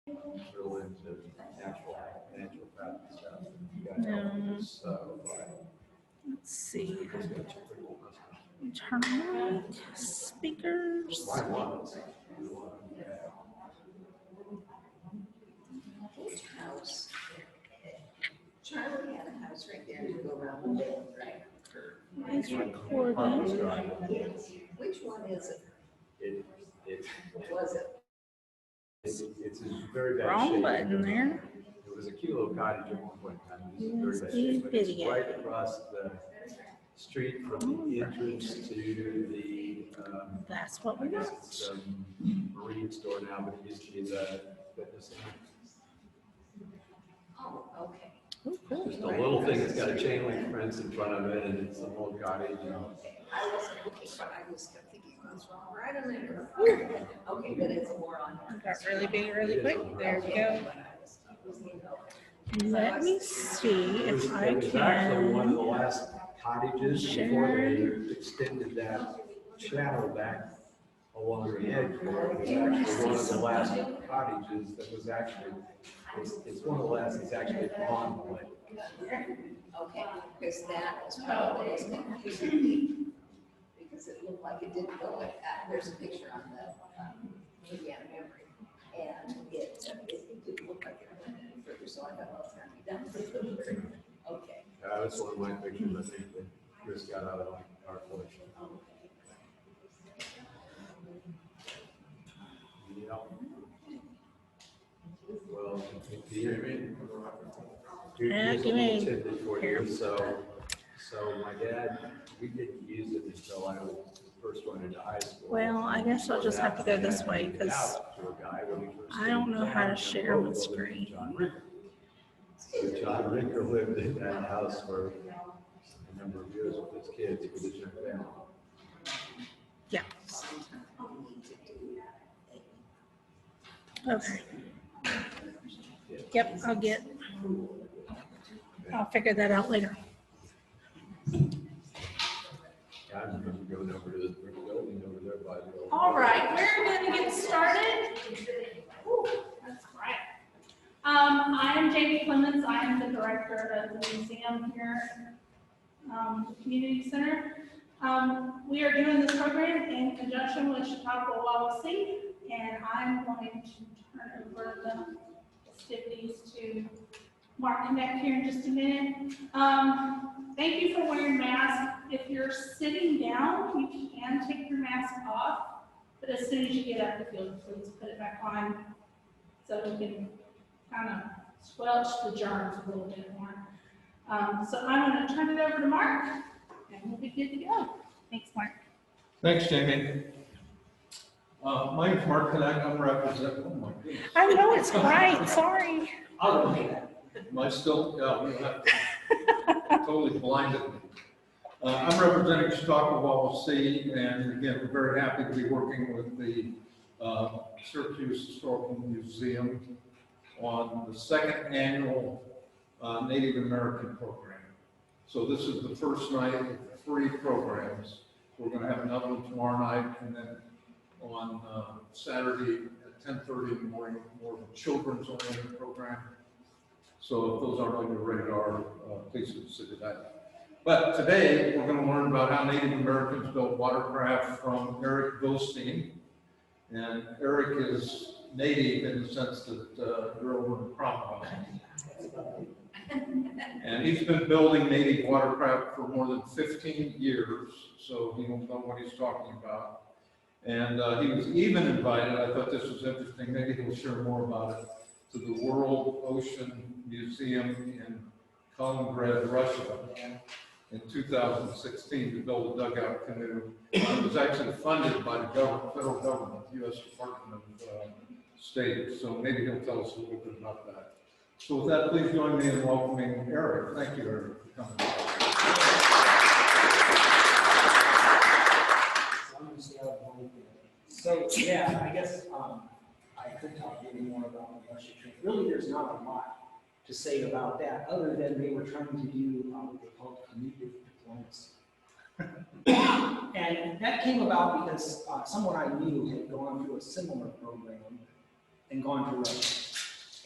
real into natural path and stuff. No. So, Let's see. Turn on speakers. mine was. Which house? Charlie had a house right there to go around the bend, right? It's recording. Yes. Which one is it? What was it? It's in very bad Wrong shape. button there. It was a cute little cottage at one point in time. It's in very bad shape, but it's Video. right across the street from the entrance to the, That's what we got. it's marine store now, but it used to be the fitness center. Oh, okay. Oh, cool. Just a little thing that's got a chain link fence in front of it, and it's an old cottage. Okay. I wasn't looking, but I was thinking it was wrong right on there. Okay, but it's more on. Got really big really quick. There we go. Let me see It was, if I it was actually one of the can. last cottages before they extended that channel back along the edge. It was actually one of the last cottages that was actually, it's one of the last that's actually on the lake. Okay, because that was probably was confusing me, because it looked like it didn't go like that. There's a picture on the Indiana memory, and it didn't look like it went any further, so I thought, well, it's gonna be done. Okay. That's one of my pictures, I think, that Chris got out of our collection. Yeah. Well, do you hear me? Yeah, Here's a give little me- tidbit for you. So my dad, we didn't use it until I was first went into high school. Well, I guess I'll just have to go this way because I don't know how to share my screen. So John Ricker lived in that house for a number of years with his kids, with his young family. Yeah. Okay. Yep, I'll figure that out later. I remember going over to the brick building over there by the old. All right, we're going to get started. Whew, that's right. I am Jamie Clements. I am the director of the museum here at the community center. We are doing this program in conjunction with Syracuse-Wawasee, and I'm going to turn over the festivities to Mark Connect here in just a minute. Thank you for wearing masks. If you're sitting down, you can take your mask off, but as soon as you get up, if you'll please put it back on so we can kind of squelch the germs a little bit more. So I'm going to turn it over to Mark, and we'll be good to go. Thanks, Mark. Thanks, Jamie. My name's Mark Connect. I'm representing. Oh my goodness. I know it's bright, sorry. Am I still? Yeah, you have totally blinded me. I'm representing Syracuse-Wawasee, and again, we're very happy to be working with the Syracuse Historical Museum on the second annual Native American program. So this is the first night of 3 programs. We're going to have another one tomorrow night, and then on Saturday at 10:30 in the morning, more of a children's oriented program. So if those aren't on your radar, please consider that. But today, we're going to learn about how Native Americans built watercraft from Erik Vosteen. And Erik is native in the sense that you're over in Cromwell. And he's been building native watercraft for more than 15 years, so he will know what he's talking about. And he was even invited, I thought this was interesting, maybe he'll share more about it, to the World Ocean Museum in Kaliningrad, Russia, in 2016 to build a dugout canoe. It was actually funded by the federal government, the U.S. Department of State. So maybe he'll tell us a little bit about that. So with that, please join me in welcoming Erik. Thank you, Erik, for coming. So yeah, I guess I could talk maybe more about the Russia trip. Really, there's not a lot to say about that, other than they were trying to do what they called cognitive diplomacy. And that came about because someone I knew had gone through a similar program and gone to Russia.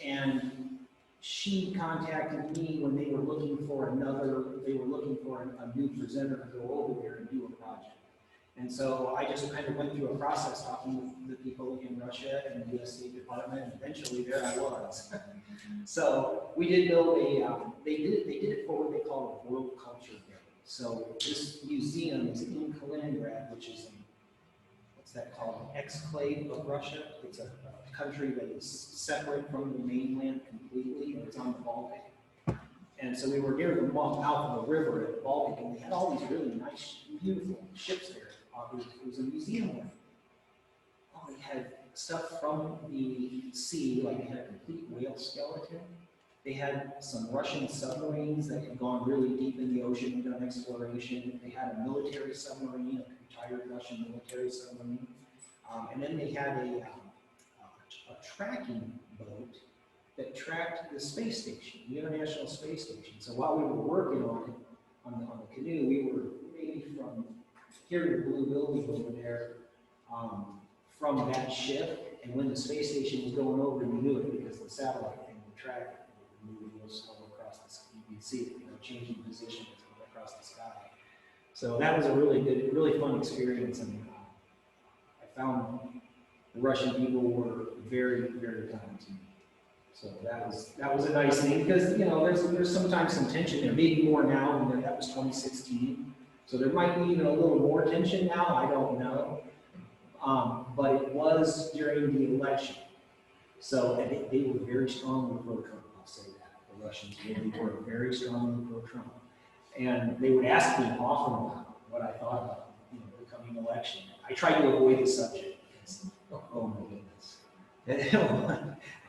And she contacted me when they were looking for a new presenter to go over there and do a project. And so I just kind of went through a process talking with the people in Russia and the US State Department, and eventually there I was. So we did build they did it for what they call a World Culture Day. So this museum is in Kaliningrad, which is what's that called, an exclave of Russia. It's a country that is separate from the mainland completely, and it's on the Baltic. And so we were near the mouth of the river at the Baltic, and they had all these really nice, beautiful ships there. It was a museum of, they had stuff from the sea, like they had a complete whale skeleton. They had some Russian submarines that had gone really deep in the ocean and done exploration. They had a military submarine, a retired Russian military submarine. And then they had a tracking boat that tracked the space station, the International Space Station. So while we were working on it, on the canoe, we were maybe from here to the blue building over there, from that ship. And when the space station was going over, you knew it because the satellite thing would track it. It would move slow across the sky. You'd see it, changing position across the sky. So that was a really good, really fun experience. And I found the Russian people were very, very kind to me. So that was a nice thing because there's sometimes some tension there, maybe more now. And that was 2016, so there might be even a little more tension now. I don't know, but it was during the election, so they were very strongly pro-Trump. I'll say that the Russians really were very strongly pro-Trump, and they would ask me often about what I thought about the coming election. I tried to avoid the subject because, oh my goodness.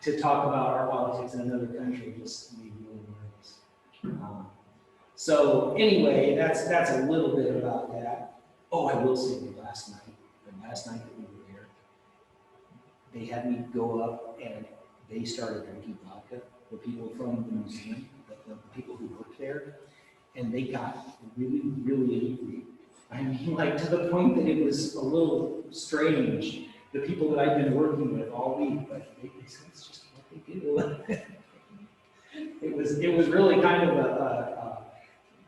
To talk about our politics in another country just made me really nervous. So anyway, that's a little bit about that. Oh, I will say the last night that we were there, they had me go up and they started drinking vodka, the people from the museum, the people who worked there, and they got really, really angry. I mean, like to the point that it was a little strange. The people that I've been working with all week, but they said it's just what they do. It was really kind of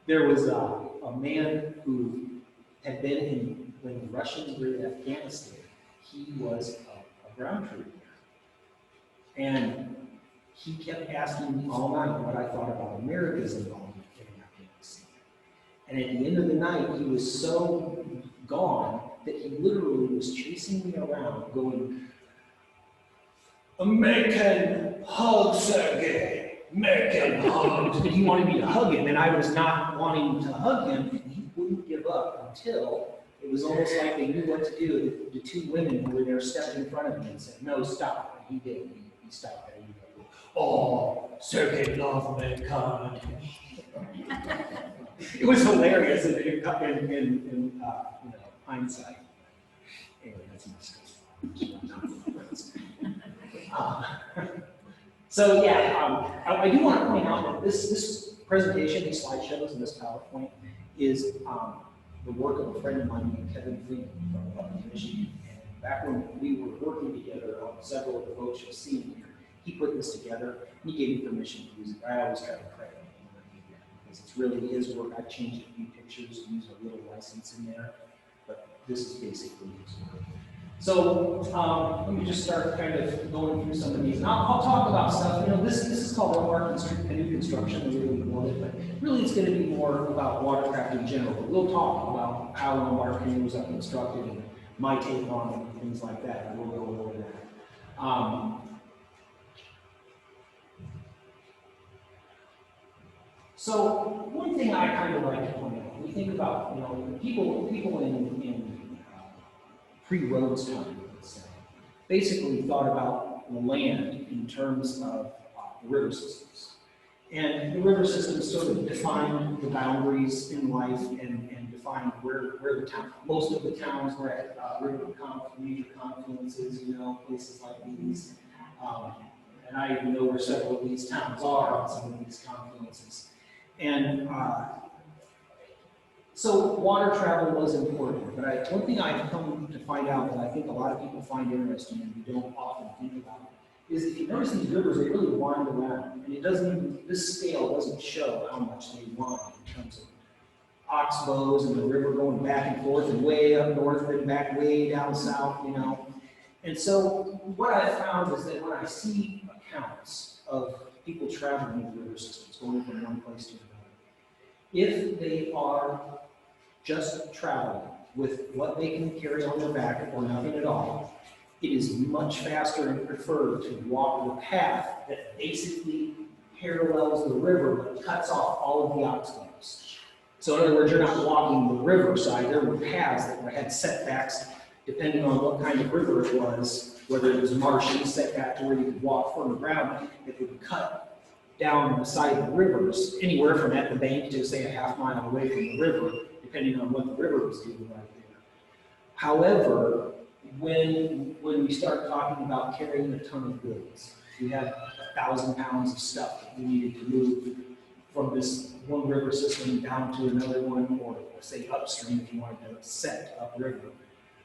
there was a man who had been when the Russians were in Afghanistan. He was a ground trooper, and he kept asking me all night what I thought about America's involvement in Afghanistan. And at the end of the night, he was so gone that he literally was chasing me around going, "American hug, Sergey, American hug." And he wanted me to hug him, and I was not wanting to hug him, and he wouldn't give up until it was almost like they knew what to do. The two women who were there stepped in front of me and said, "No, stop." And he did. He stopped there. He goes, "Oh, Sergey loves mankind." It was hilarious in hindsight. Anyway, that's my story. So yeah, I do want to point out that this presentation, these slideshows, and this PowerPoint is the work of a friend of mine named Kevin Freeman from Michigan. And back when we were working together on several of the boats you'll see here, he put this together. And he gave me permission to use it. I always try to credit him when I do that because it's really his work. I changed a few pictures, used a little license in there. But this is basically his work. So let me just start kind of going through some of these. And I'll talk about stuff. This is called canoe construction, the way we call it, but really it's going to be more about watercraft in general. But we'll talk about how our canoes are constructed and my take on it and things like that. And we'll go over that. So one thing I kind of like to point out, we think about, people in pre-Rhodes time, let's say, basically thought about the land in terms of river systems. And the river systems sort of defined the boundaries in life and defined where the town, most of the towns were at major confluences, places like these. And I even know where several of these towns are on some of these confluences. And so water travel was important, but one thing I've come to find out that I think a lot of people find interesting and we don't often think about is if you notice these rivers, they really wind around, and it doesn't even, this scale doesn't show how much they wind in terms of oxbows and the river going back and forth and way up north and back way down south, you know. And so what I found is that when I see accounts of people traveling these river systems, going from one place to another, if they are just traveling with what they can carry on their back or nothing at all, it is much faster and preferred to walk the path that basically parallels the river but cuts off all of the oxbows. So in other words, you're not walking the riverside. There were paths that had setbacks depending on what kind of river it was, whether it was marshy, setback to where you could walk from the ground, it would cut down the side of the rivers, anywhere from at the bank to say a half mile away from the river, depending on what the river was doing right there. However, when we start talking about carrying a ton of goods, we had 1,000 pounds of stuff that we needed to move from this one river system down to another one, or say upstream if you wanted to set upriver,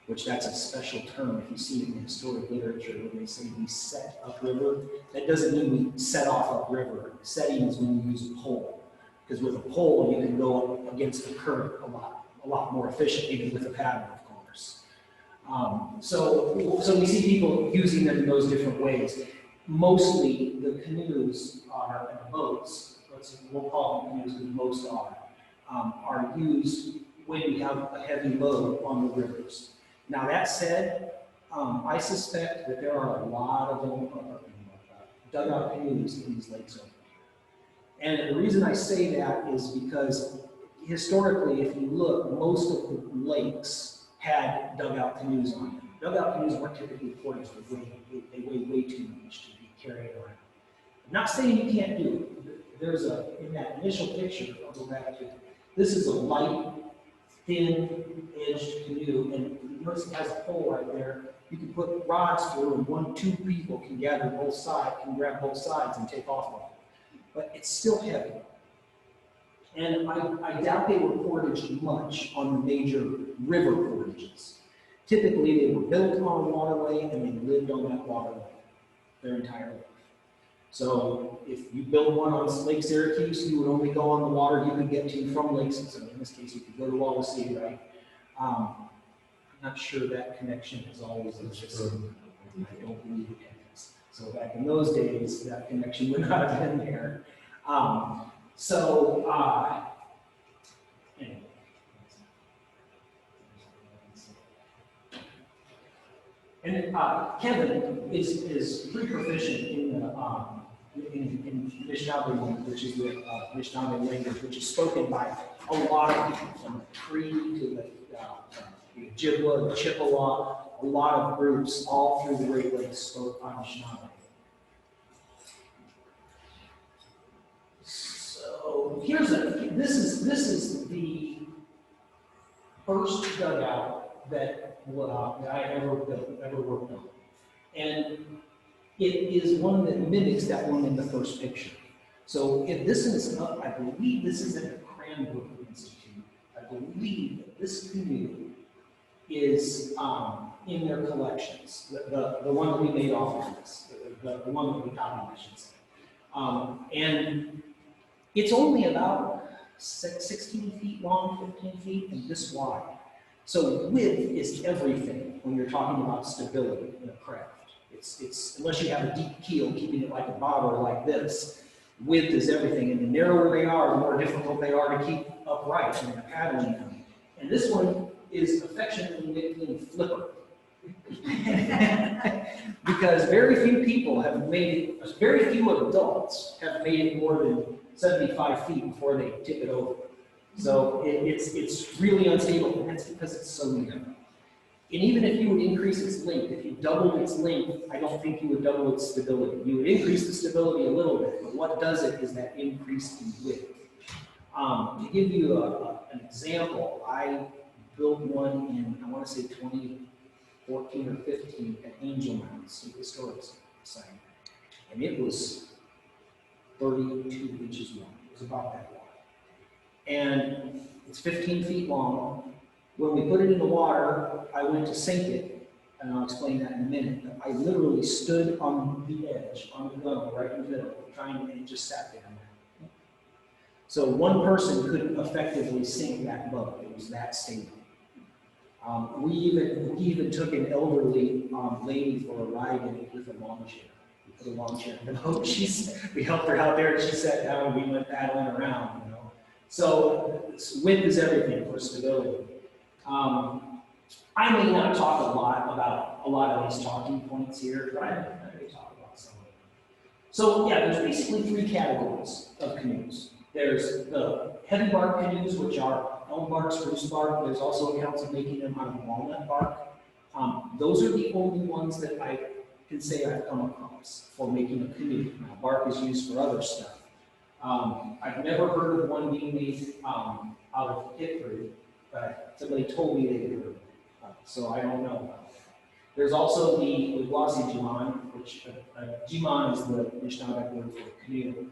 which that's a special term if you see it in historic literature when they say we set upriver. That doesn't mean we set off upriver. Setting is when you use a pole, because with a pole you can go up against the current a lot more efficient, even with a paddle, of course. So we see people using them in those different ways. Mostly the canoes are, and boats, we'll call them canoes because most are used when we have a heavy load on the rivers. Now that said, I suspect that there are a lot of dugout canoes in these lakes over here. And the reason I say that is because historically, if you look, most of the lakes had dugout canoes on them. Dugout canoes weren't typically ported for weight. They weigh way too much to be carried around. I'm not saying you can't do it. There's in that initial picture, I'll go back to it. This is a light, thin-edged canoe, and you notice it has a pole right there. You can put rods through, and two people can gather both sides, can grab both sides and take off of it. But it's still heavy. And I doubt they were portaged much on the major river portages. Typically, they were built on a waterway, and they lived on that waterway their entire life. So if you build one on Lake Syracuse, you would only go on the water you could get to from Lake Syracuse. So in this case, you could go to Wawasee, right? I'm not sure that connection has always existed. I don't believe it has. So back in those days, that connection would not have been there. Anyway. And Kevin is pretty proficient in Anishinaabe language, which is the Anishinaabe language, which is spoken by a lot of people, from the Cree to the Ojibwa, the Chippewa. A lot of groups all through the Great Lakes spoke Anishinaabe. So this is the first dugout that I ever worked on. And it is one that mimics that one in the first picture. So if this is up, I believe this is at the Cranbrook Institute. I believe that this canoe is in their collections. The one that we made off of this, the one that we copied, I should say. And it's only about 16 feet long, 15 feet, and this wide. So width is everything when you're talking about stability in a craft. It's unless you have a deep keel keeping it like a bobber like this, width is everything. And the narrower they are, the more difficult they are to keep upright when you're paddling them. And this one is affectionately nicknamed Flipper. Because very few people have made it, very few adults have made it more than 75 feet before they tip it over. So it's really unstable, and that's because it's so narrow. And even if you would increase its length, if you doubled its length, I don't think you would double its stability. You would increase the stability a little bit, but what does it is that increase in width. To give you an example, I built one in, I want to say 2014 or 15 at Angel Mounds, a historic site. And it was 32 inches long. It was about that wide. And it's 15 feet long. When we put it in the water, I went to sink it, and I'll explain that in a minute. But I literally stood on the edge, on the gunwale, right in the middle, and just sat down there. So one person couldn't effectively sink that boat. It was that stable. We even took an elderly lady for a ride in it with a lawn chair. We put a lawn chair in the boat. We helped her out there, and she sat down, and we went paddling around, you know. So wind is everything for stability. I may not talk a lot about a lot of these talking points here, but I may talk about some of them. So yeah, there's basically 3 categories of canoes. There's the heavy bark canoes, which are elm bark, spruce bark. There's also accounts of making them out of walnut bark. Those are the only ones that I can say I've come across for making a canoe. Now, bark is used for other stuff. I've never heard of one being made out of hickory, but somebody told me they did. So I don't know about that. There's also the Wawasee jiman, which jiman is the Anishinaabe word for canoe,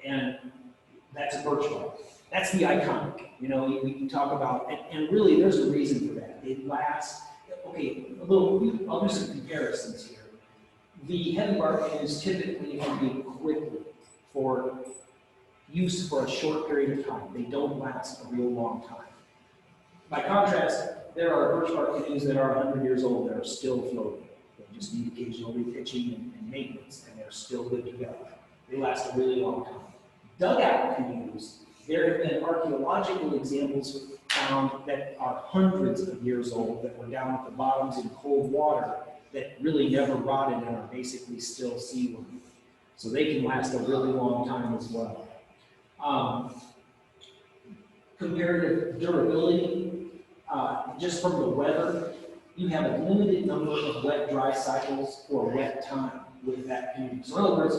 and that's a birchbark. That's the iconic. You know, we can talk about, and really there's a reason for that. It lasts. Okay, I'll do some comparisons here. The heavy bark canoes typically are made quickly for use for a short period of time. They don't last a real long time. By contrast, there are birch bark canoes that are 100 years old that are still floating. They just need occasional repitching and maintenance, and they're still good to go. They last a really long time. Dugout canoes, there have been archaeological examples found that are hundreds of years old that were down at the bottoms in cold water that really never rotted and are basically still seaworthy. So they can last a really long time as well. Comparative durability, just from the weather, you have a limited number of wet-dry cycles or wet time with that canoe. So in other words,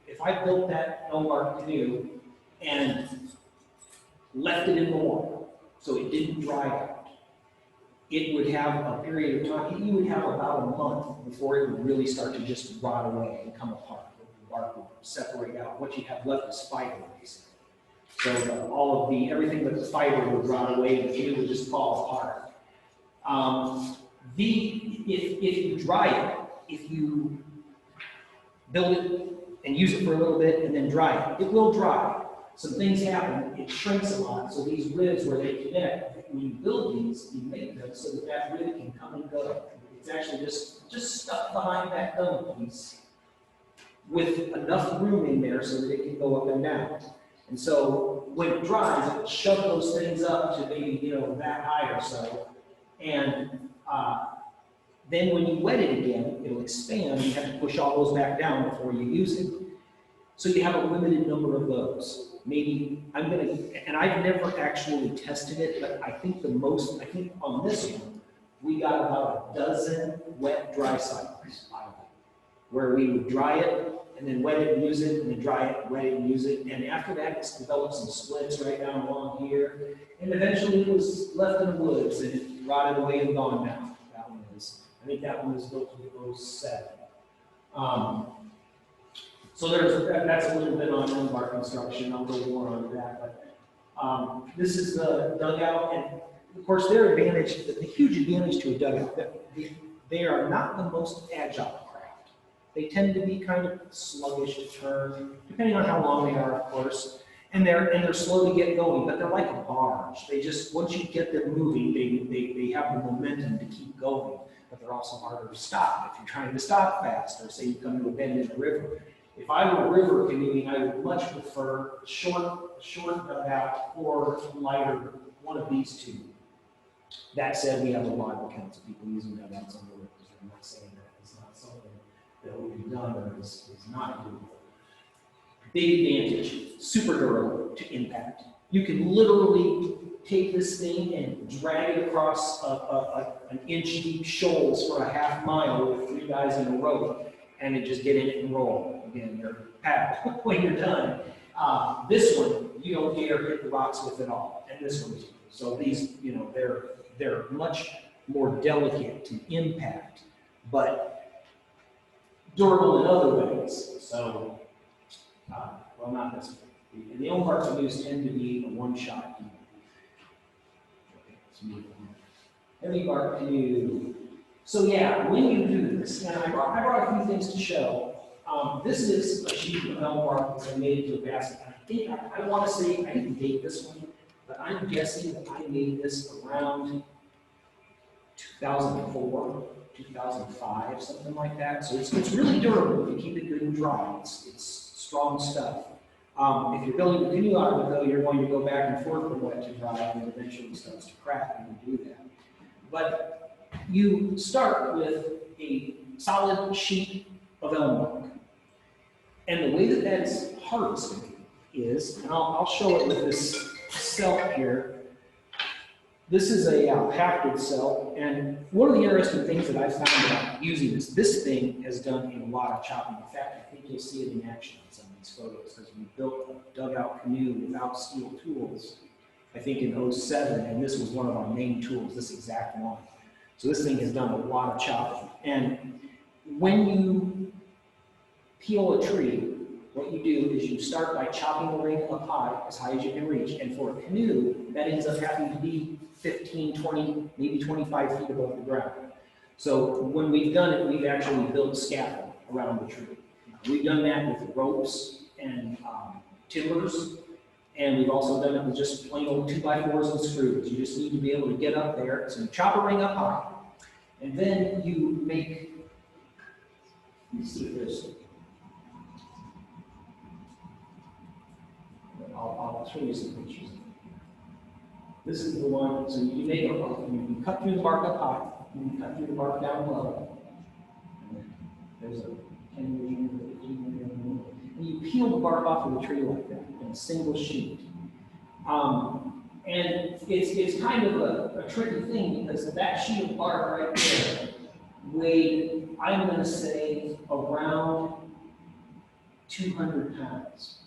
if I built that elm bark canoe and left it in the water so it didn't dry out, it would have a period of time, you would have about a month before it would really start to just rot away and come apart. The bark would separate out. What you have left is fiber, basically. So everything but the fiber would rot away, and the canoe would just fall apart. If you dry it, if you build it and use it for a little bit and then dry it, it will dry. Some things happen, it shrinks a lot, so these ribs where they connect, when you build these, you make them so that that rib can come and go. It's actually just stuck behind that gun piece with enough room in there so that it can go up and down. And so when it dries, it'll shove those things up to maybe, that high or so. And then when you wet it again, it'll expand. You have to push all those back down before you use it. So you have a limited number of those. Maybe and I've never actually tested it, but I think on this one, we got about a dozen wet dry cycles out of it, where we would dry it, and then wet it and use it, and then dry it, wet it and use it. And after that, it's developed some splits right down along here. And eventually it was left in the woods, and it rotted away and gone now. I think that one was built in 07. So that's a little bit on elm bark construction. I'll go more on that. But this is the dugout, and of course their advantage, the huge advantage to a dugout, that they are not the most agile. They tend to be kind of sluggish to turn, depending on how long they are, of course. And they're slow to get going, but they're like a barge. They just, once you get them moving, they have the momentum to keep going, but they're also harder to stop. If you're trying to stop fast, or say you come to a bend in a river. If I were river canoeing, I would much prefer short dugout or lighter, one of these two. That said, we have a lot of accounts of people using dugouts on the rivers. I'm not saying that it's not something that will be done or is not doable. Big advantage, super durable to impact. You can literally take this thing and drag it across an inch deep shoals for a half mile with 3 guys in a row, and then just get in it and roll. Again, you're paddle when you're done. This one, you don't dare hit the rocks with it all, and this one too. So these, they're much more delicate to impact, but durable in other ways. So, well, not this one. And the elm bark canoes tend to be a one-shot deal. Heavy bark canoe. So yeah, when you do this, and I brought a few things to show. This is a sheet of elm bark that I made into a basket. I think, I want to say, I didn't date this one, but I'm guessing that I made this around 2004, 2005, something like that. So it's really durable if you keep it good and dry. It's strong stuff. If you're building a canoe out of it, though, you're going to go back and forth from wet to dry, and it eventually starts to crack when you do that. But you start with a solid sheet of elm bark. And the way that that is harvested is, and I'll show it with this cell here. This is a hafted cell, and one of the interesting things that I found about using this thing has done a lot of chopping. In fact, I think you'll see it in action in some of these photos, because we built a dugout canoe without steel tools, I think in 07, and this was one of our main tools, this exact one. So this thing has done a lot of chopping. And when you peel a tree, what you do is you start by chopping the ring up high, as high as you can reach. And for a canoe, that ends up having to be 15, 20, maybe 25 feet above the ground. So when we've done it, we've actually built scaffold around the tree. We've done that with ropes and timbers, and we've also done it with just plain old 2x4s and screws. You just need to be able to get up there. So you chop a ring up high, and then you make, let me see if there's, I'll show you some pictures. This is the one, so you make you cut through the bark up high, and you cut through the bark down low. And there's a 10-year, 15-year, and you peel the bark off of the tree like that in a single sheet. And it's kind of a tricky thing, because that sheet of bark right there weighed, I'm going to say, around 200 pounds.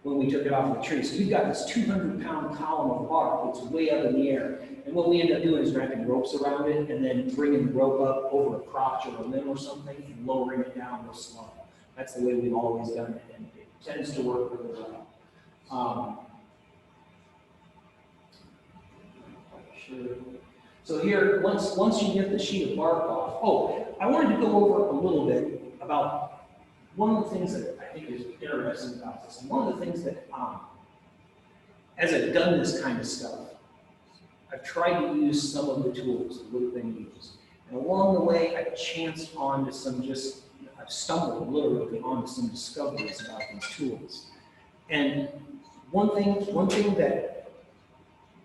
When we took it off the tree. So you've got this 200-pound column of bark that's way up in the air. And what we end up doing is wrapping ropes around it and then bringing the rope up over a crotch or a limb or something and lowering it down real slow. That's the way we've always done it, and it tends to work really well. Sure. So here, once you get the sheet of bark off, I wanted to go over a little bit about one of the things that I think is interesting about this, and one of the things that, as I've done this kind of stuff, I've tried to use some of the tools that would have been used. And along the way, I've chanced onto some I've stumbled literally onto some discoveries about these tools. And one thing that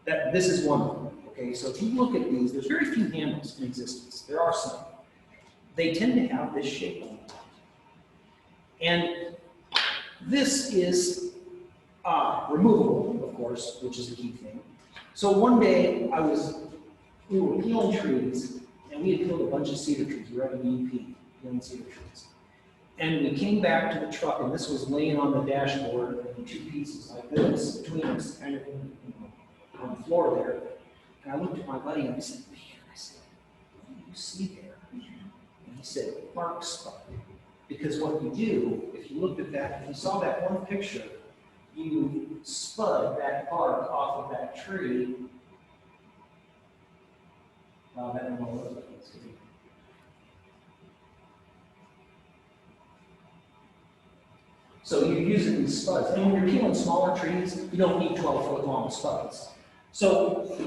this is one of them, okay? So if you look at these, there's very few handles in existence. There are some. They tend to have this shape on them. And this is removable, of course, which is the key thing. So one day we were peeling trees, and we had peeled a bunch of cedar trees. We were at an EP, peeling cedar trees. And we came back to the truck, and this was laying on the dashboard in two pieces like this, between us, kind of on the floor there. And I looked at my buddy and I said, man, what do you see there? And he said, bark spot. Because what you do, if you looked at that, if you saw that one picture, you spud that bark off of that tree. That one was like this. So you're using these spuds. And when you're peeling smaller trees, you don't need 12-foot long spuds. So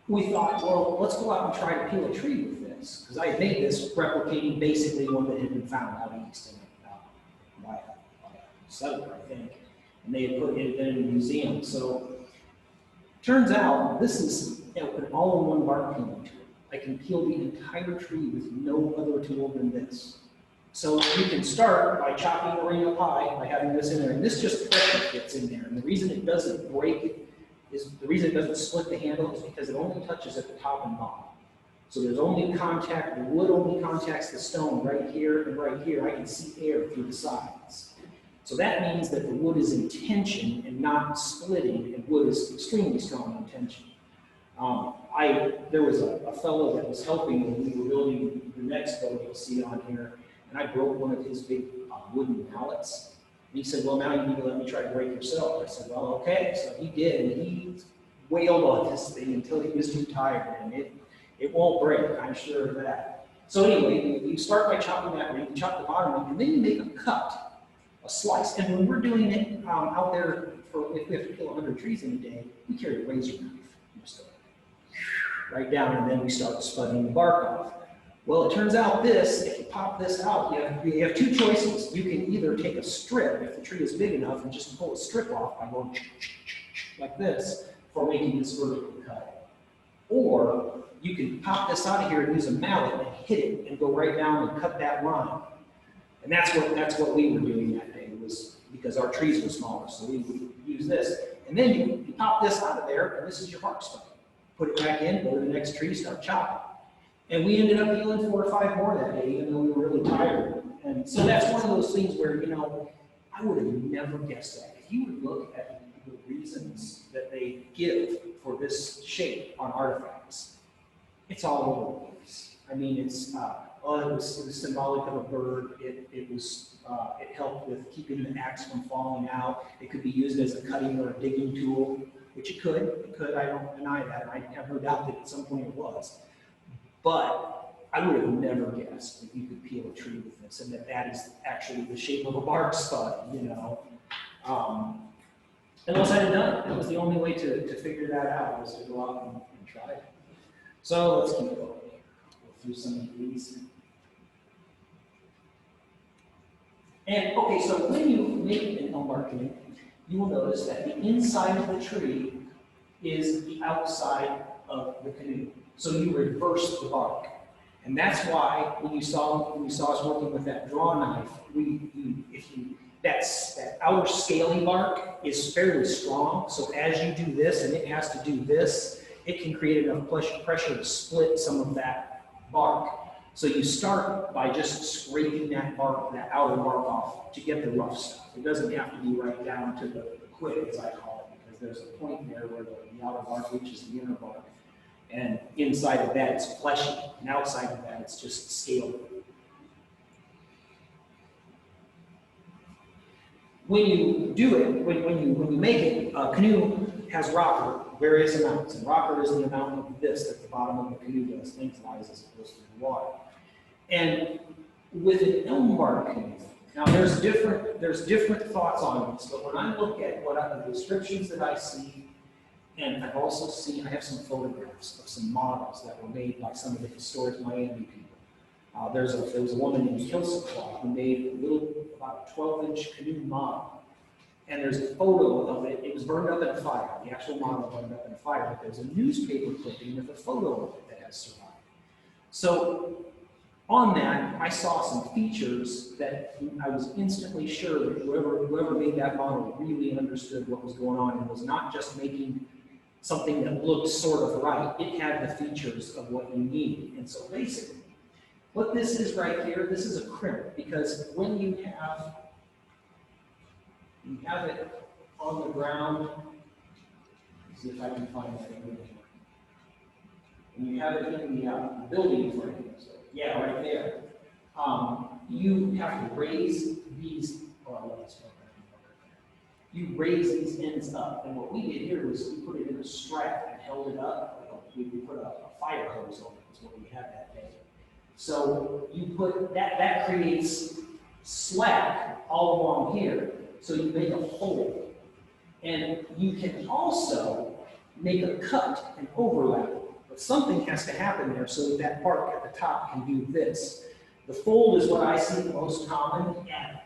we thought, well, let's go out and try to peel a tree with this. Because I had made this replicating basically one that had been found out east by a settler, I think. And they had put it in a museum. So turns out this is an all-in-one bark peeling tool. I can peel the entire tree with no other tool than this. So you can start by chopping the ring up high by having this in there, and this just pressure gets in there. And the reason it doesn't break the reason it doesn't split the handle is because it only touches at the top and bottom. So there's only contact, the wood only contacts the stone right here and right here. I can see air through the sides. So that means that the wood is in tension and not splitting, and wood is extremely strong in tension. There was a fellow that was helping when we were building the next boat you'll see on here, and I broke one of his big wooden mallets. And he said, well, now you need to let me try to break yourself. I said, well, okay. So he did, and he wailed on this thing until he was too tired, and It won't break, I'm sure of that. So anyway, you start by chopping that ring, you chop the bottom ring, and then you make a cut, a slice. And when we're doing it out there, if we have to kill 100 trees in a day, we carry a razor knife. Just right down, and then we start spudding the bark off. Well, it turns out if you pop this out, you have two choices. You can either take a strip, if the tree is big enough, and just pull a strip off by going like this for making this vertical cut. Or you can pop this out of here and use a mallet and hit it and go right down and cut that line. And that's what we were doing that day, was because our trees were smaller, so we would use this. And then you pop this out of there, and this is your bark spud. Put it back in, go to the next tree, start chopping. And we ended up healing 4 or 5 more that day, even though we were really tired. And so that's one of those things where, I would have never guessed that. If you would look at the reasons that they give for this shape on artifacts, it's all over the place. I mean, it was symbolic of a bird. It helped with keeping the axe from falling out. It could be used as a cutting or a digging tool, which it could. I don't deny that. I have no doubt that at some point it was. But I would have never guessed that you could peel a tree with this, and that is actually the shape of a bark spud, Unless I had done it. That was the only way to figure that out, was to go out and try it. So let's keep going. Go through some of these. And okay, so when you make an elm bark canoe, you will notice that the inside of the tree is the outside of the canoe. So you reverse the bark. And that's why when you saw us working with that draw knife, that outer scaly bark is fairly strong. So as you do this and it has to do this, it can create enough pressure to split some of that bark. So you start by just scraping that outer bark off to get the rough stuff. It doesn't have to be right down to the quick, as I call it, because there's a point there where the outer bark reaches the inner bark. And inside of that, it's fleshy, and outside of that, it's just scaled. When you do it, when you make it, a canoe has rocker, various amounts, and rocker is the amount of this that the bottom of the canoe does, lengthwise as opposed to the water. And with an elm bark canoe, now there's different thoughts on this, but when I look at the descriptions that I see, and I've also seen, I have some photographs of some models that were made by some of the historic Miami people. There was a woman named Kilsaclaw who made about a 12-inch canoe model. And there's a photo of it. It was burned up in a fire. The actual model burned up in a fire, but there's a newspaper clipping with a photo of it that has survived. So on that, I saw some features that I was instantly sure that whoever made that model really understood what was going on and was not just making something that looked sort of right. It had the features of what you need. And so basically, what this is right here, this is a crimp, because when you have it on the ground, let's see if I can find that image. When you have it in the building frame, so yeah, right there, you have to raise these, you raise these ends up. And what we did here was we put it in a strap and held it up. We put a fire hose on it, is what we had that day. So you put that creates slack all along here. So you make a hole. And you can also make a cut and overlap it. But something has to happen there so that bark at the top can do this. The fold is what I see the most common. And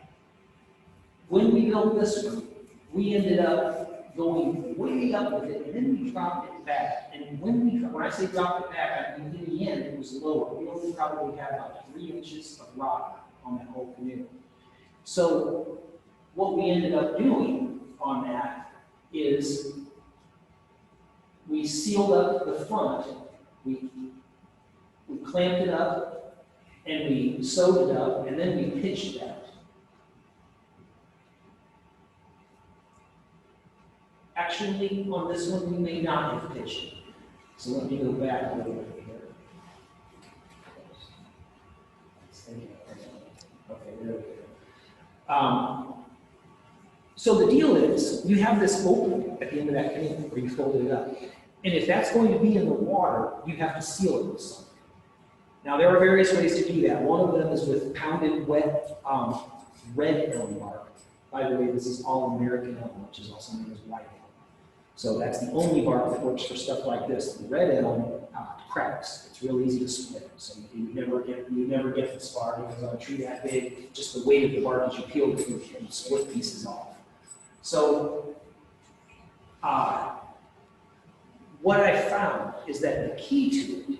when we built this one, we ended up going way up with it, and then we dropped it back. And when I say dropped it back, I mean in the end it was lower. We only probably had about 3 inches of rock on that whole canoe. So what we ended up doing on that is we sealed up the front, we clamped it up, and we sewed it up, and then we pitched that. Actually, on this one, we may not have pitched it. So let me go back a little bit here. Okay, there we go. So the deal is, you have this opening at the end of that canoe where you folded it up. And if that's going to be in the water, you have to seal it with something. Now, there are various ways to do that. One of them is with pounded wet red elm bark. By the way, this is all American elm, which is also known as white elm. So that's the only bark that works for stuff like this. The red elm cracks. It's real easy to split. So you never get this far because on a tree that big, just the weight of the bark as you peel it, you can split pieces off. So what I found is that the key to it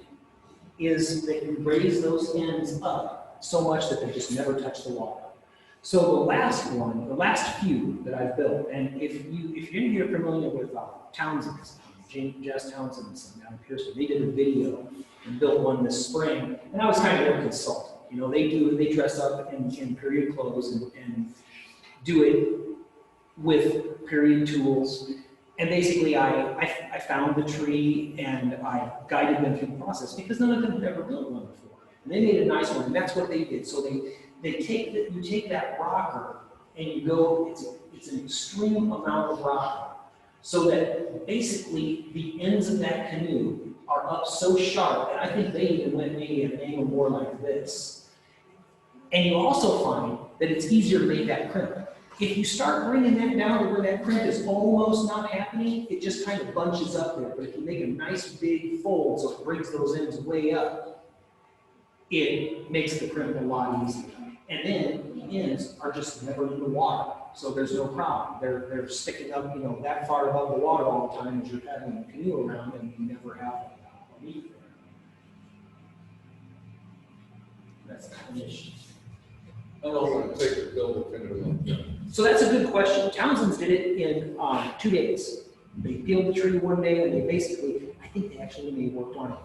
is that you raise those ends up so much that they just never touch the water. So the last few that I've built, and if you're familiar with Townsend's, Jess Townsend's down in Pearson, they did a video and built one this spring, and I was kind of their consultant. You know, they dress up in period clothes and do it with period tools. And basically, I found the tree and I guided them through the process because none of them had ever built one before. And they made a nice one, and that's what they did. So you take that rocker and you go, it's an extreme amount of rocker, so that basically the ends of that canoe are up so sharp, and I think they even went maybe at an angle more like this. And you also find that it's easier to make that crimp. If you start bringing that down to where that crimp is almost not happening, it just kind of bunches up there. But if you make a nice big fold so it brings those ends way up, it makes the crimp a lot easier. And then the ends are just never in the water, so there's no problem. They're sticking up, you know, that far above the water all the time as you're paddling the canoe around, and you never have a leak there. That's kind of issue. How long would it take to build a canoe like that? So that's a good question. Townsend's did it in 2 days. They peeled the tree one day, and they basically, I think they actually only worked on it.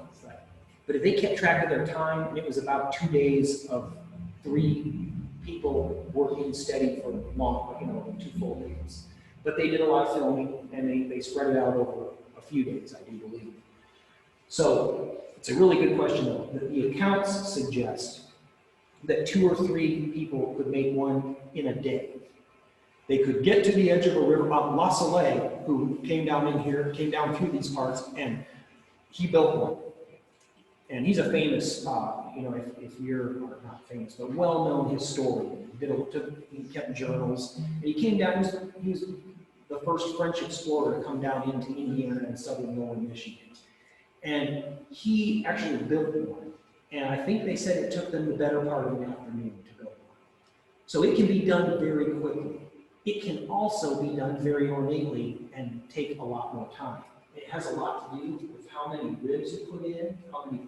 But if they kept track of their time, it was about 2 days of 3 people working steady for long, 2 full days. But they did a lot of filming, and they spread it out over a few days, I do believe. So it's a really good question, though. The accounts suggest that 2 or 3 people could make one in a day. They could get to the edge of a river. La Soleil, who came down in here, came down through these parts, and he built one. And he's a famous, if you're not famous, but well-known historian. He kept journals. And he came down, he was the first French explorer to come down into Indiana and southern northern Michigan. And he actually built one. And I think they said it took them the better part of an afternoon to build one. So it can be done very quickly. It can also be done very ornately and take a lot more time. It has a lot to do with how many ribs you put in, how many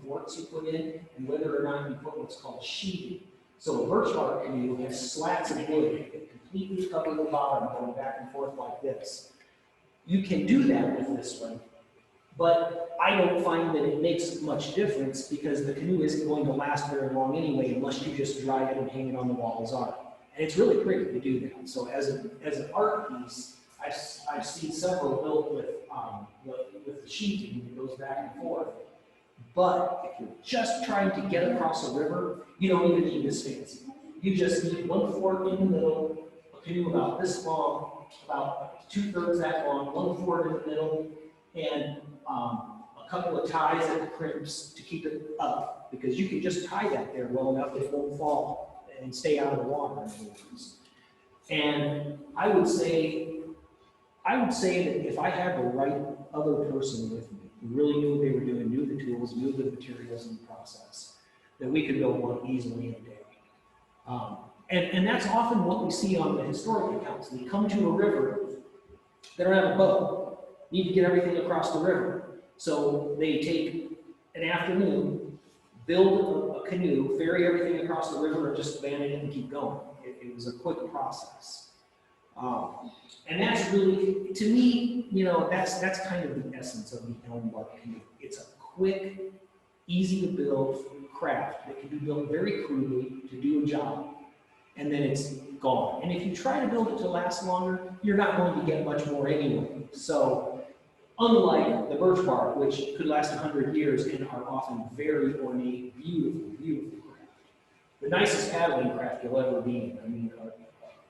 forks you put in, and whether or not you put what's called sheathing. So a birchbark canoe has slats of wood that completely cover the bottom going back and forth like this. You can do that with this one, but I don't find that it makes much difference because the canoe isn't going to last very long anyway unless you just dry it and hang it on the wall as art. And it's really pretty to do that. So as an art piece, I've seen several built with the sheathing that goes back and forth. But if you're just trying to get across a river, you don't even need this fancy. You just need 1 fork in the middle, a canoe about this long, about 2/3 that long, 1 fork in the middle, and a couple of ties at the crimps to keep it up, because you can just tie that there well enough that it won't fall and stay out of the water. And I would say that if I had the right other person with me, who really knew what they were doing, knew the tools, knew the materials and the process, that we could build one easily in a day. And that's often what we see on the historic accounts. They come to a river, they don't have a boat, need to get everything across the river. So they take an afternoon, build a canoe, ferry everything across the river, and just abandon it and keep going. It was a quick process. And that's really, to me, that's kind of the essence of the elm bark canoe. It's a quick, easy to build craft that can be built very crudely to do a job, and then it's gone. And if you try to build it to last longer, you're not going to get much more anyway. So unlike the birchbark, which could last 100 years and are often very ornate, beautiful, beautiful craft. The nicest paddling craft you'll ever be in. I mean,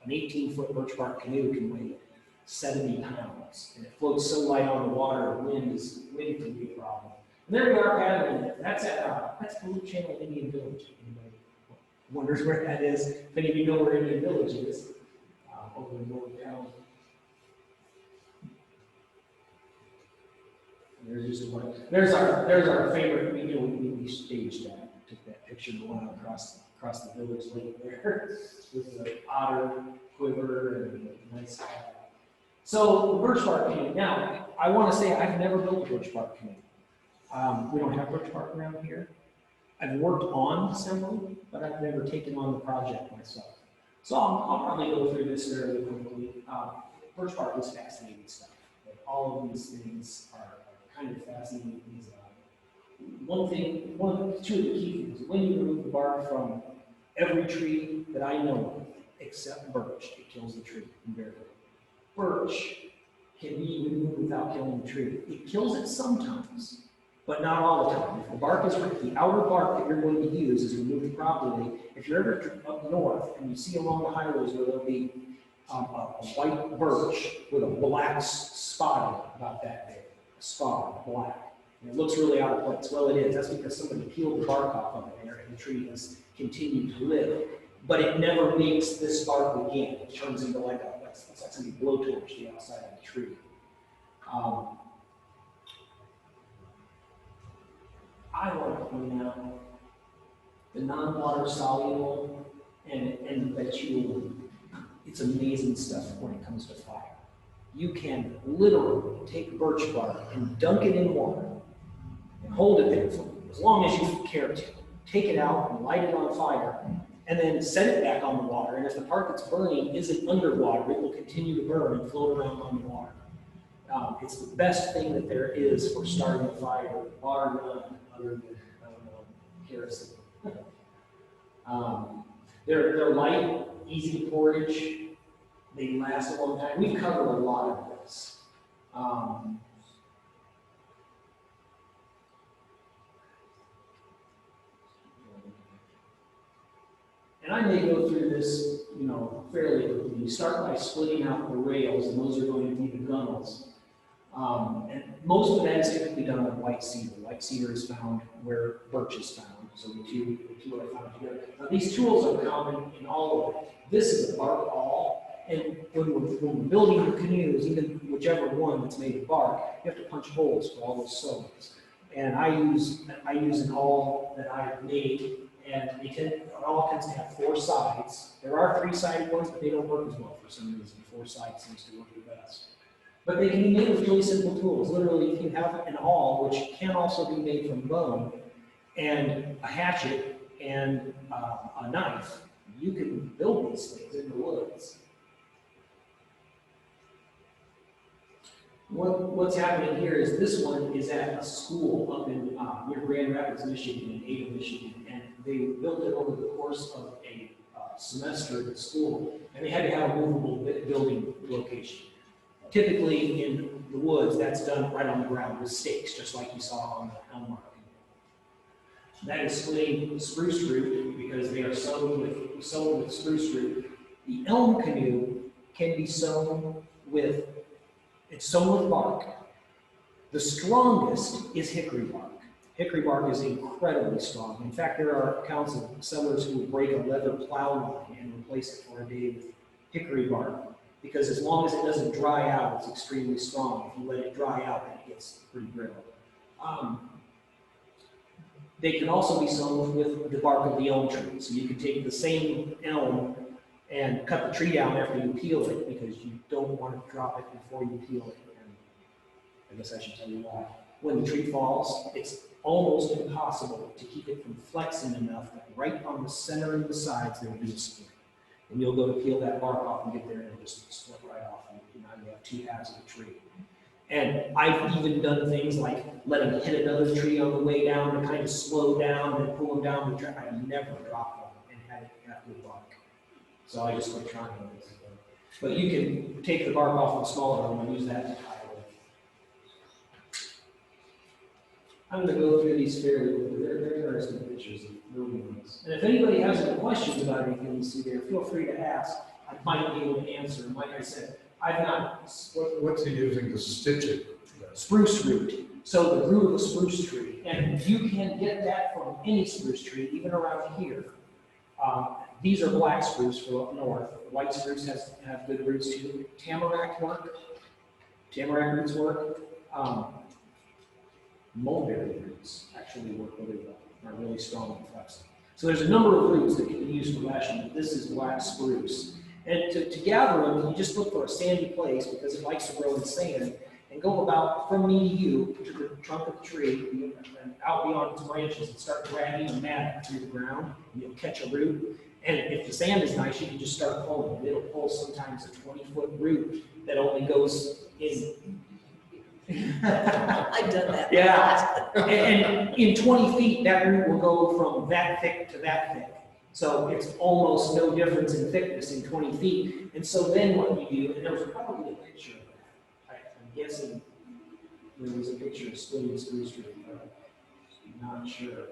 an 18-foot birchbark canoe can weigh 70 pounds. And it floats so light on the water, wind can be a problem. And there we are paddling it. That's Blue Channel Indian Village. Anybody wonders where that is? If any of you know where Indian Village is, over in North County. There's just one. There's our favorite. We staged that. Took that picture going out across the village lake there with the otter quiver and the nice. So the Birchbark canoe. Now I want to say I've never built a Birchbark canoe. We don't have Birchbark around here. I've worked on several, but I've never taken on the project myself. So I'll probably go through this fairly quickly. Birchbark is fascinating stuff. Like, all of these things are kind of fascinating. Two of the key things, when you remove the bark from every tree that I know of, except birch, it kills the tree invariably. Birch can be removed without killing the tree. It kills it sometimes, but not all the time. If the bark is, the outer bark that you're going to use is removed properly. If you're ever up north and you see along the highways where there'll be a white birch with a black spot about that big, a spot, black. And it looks really out of place. Well, it is. That's because somebody peeled the bark off of it there and the tree has continued to live. But it never makes this bark again. It turns into like it's like somebody blowtorched the outside of the tree. I want to point out the non-water soluble and that it's amazing stuff when it comes to fire. You can literally take birch bark and dunk it in water and hold it there for as long as you care to. Take it out and light it on fire and then set it back on the water. And if the part that's burning isn't underwater, it will continue to burn and float around on the water. It's the best thing that there is for starting a fire, bar none, other than, I don't know, kerosene. They're light, easy to portage. They last a long time. We've covered a lot of this. And I may go through this, fairly quickly. You start by splitting out the rails, and those are going to be the gunnels. And most of that is typically done with white cedar. White cedar is found where birch is found. So the two are found together. Now, these tools are common in all of it. This is a bark awl. And when we're building the canoes, even whichever one that's made of bark, you have to punch holes for all those sewings. And I use an awl that I made, and it all tends to have 4 sides. There are 3-sided ones, but they don't work as well for some reason. 4 sides seems to work the best. But they can be made with really simple tools. Literally, if you have an awl, which can also be made from bone, and a hatchet and a knife, you can build these things in the woods. What's happening here is this one is at a school up in near Grand Rapids, Michigan, in Ada, Michigan, and they built it over the course of a semester at the school, and they had to have a movable building location. Typically in the woods, that's done right on the ground with stakes, just like you saw on the elm mark. That is splitting spruce root because they are sewn with spruce root. The elm canoe can be sewn with. It's sewn with bark. The strongest is hickory bark. Hickory bark is incredibly strong. In fact, there are accounts of sellers who will break a leather plow line and replace it for a day with hickory bark, because as long as it doesn't dry out, it's extremely strong. If you let it dry out, then it gets pretty brittle. They can also be sewn with the bark of the elm tree. So you can take the same elm and cut the tree down after you peel it, because you don't want to drop it before you peel it. And I guess I should tell you why. When the tree falls, it's almost impossible to keep it from flexing enough that right on the center and the sides there will be a split. And you'll go to peel that bark off and get there and it'll just split right off. And now you have 2 halves of the tree. And I've even done things like letting it hit another tree on the way down to kind of slow down and pull them down the track. I've never dropped one and had it have good bark. So I just quit trying this. But you can take the bark off of the smaller one and use that to tie away. I'm going to go through these fairly quickly. There are some pictures of building these. And if anybody has any questions about anything you see there, feel free to ask. I might be able to answer. Like I said, I've not, What's he using to stitch it? spruce root. So the root of a spruce tree, and you can get that from any spruce tree, even around here. These are black spruce for up north. White spruce have good roots too. Tamarack work. Tamarack roots work. Mulberry roots actually work really well. Are really strong and flexible. So there's a number of roots that can be used for lashing, but this is black spruce. And to gather them, you just look for a sandy place because it likes to grow in sand, and go about from me to you to the trunk of the tree and out beyond its branches and start dragging a mat through the ground, and you'll catch a root. And if the sand is nice, you can just start pulling. It'll pull sometimes a 20-foot root that only goes in. I've done that. Yeah, and in 20 feet, that root will go from that thick to that thick. So it's almost no difference in thickness in 20 feet. And so then what you do, and there was probably a picture of that. I'm guessing there was a picture of splitting spruce tree, but I'm not sure.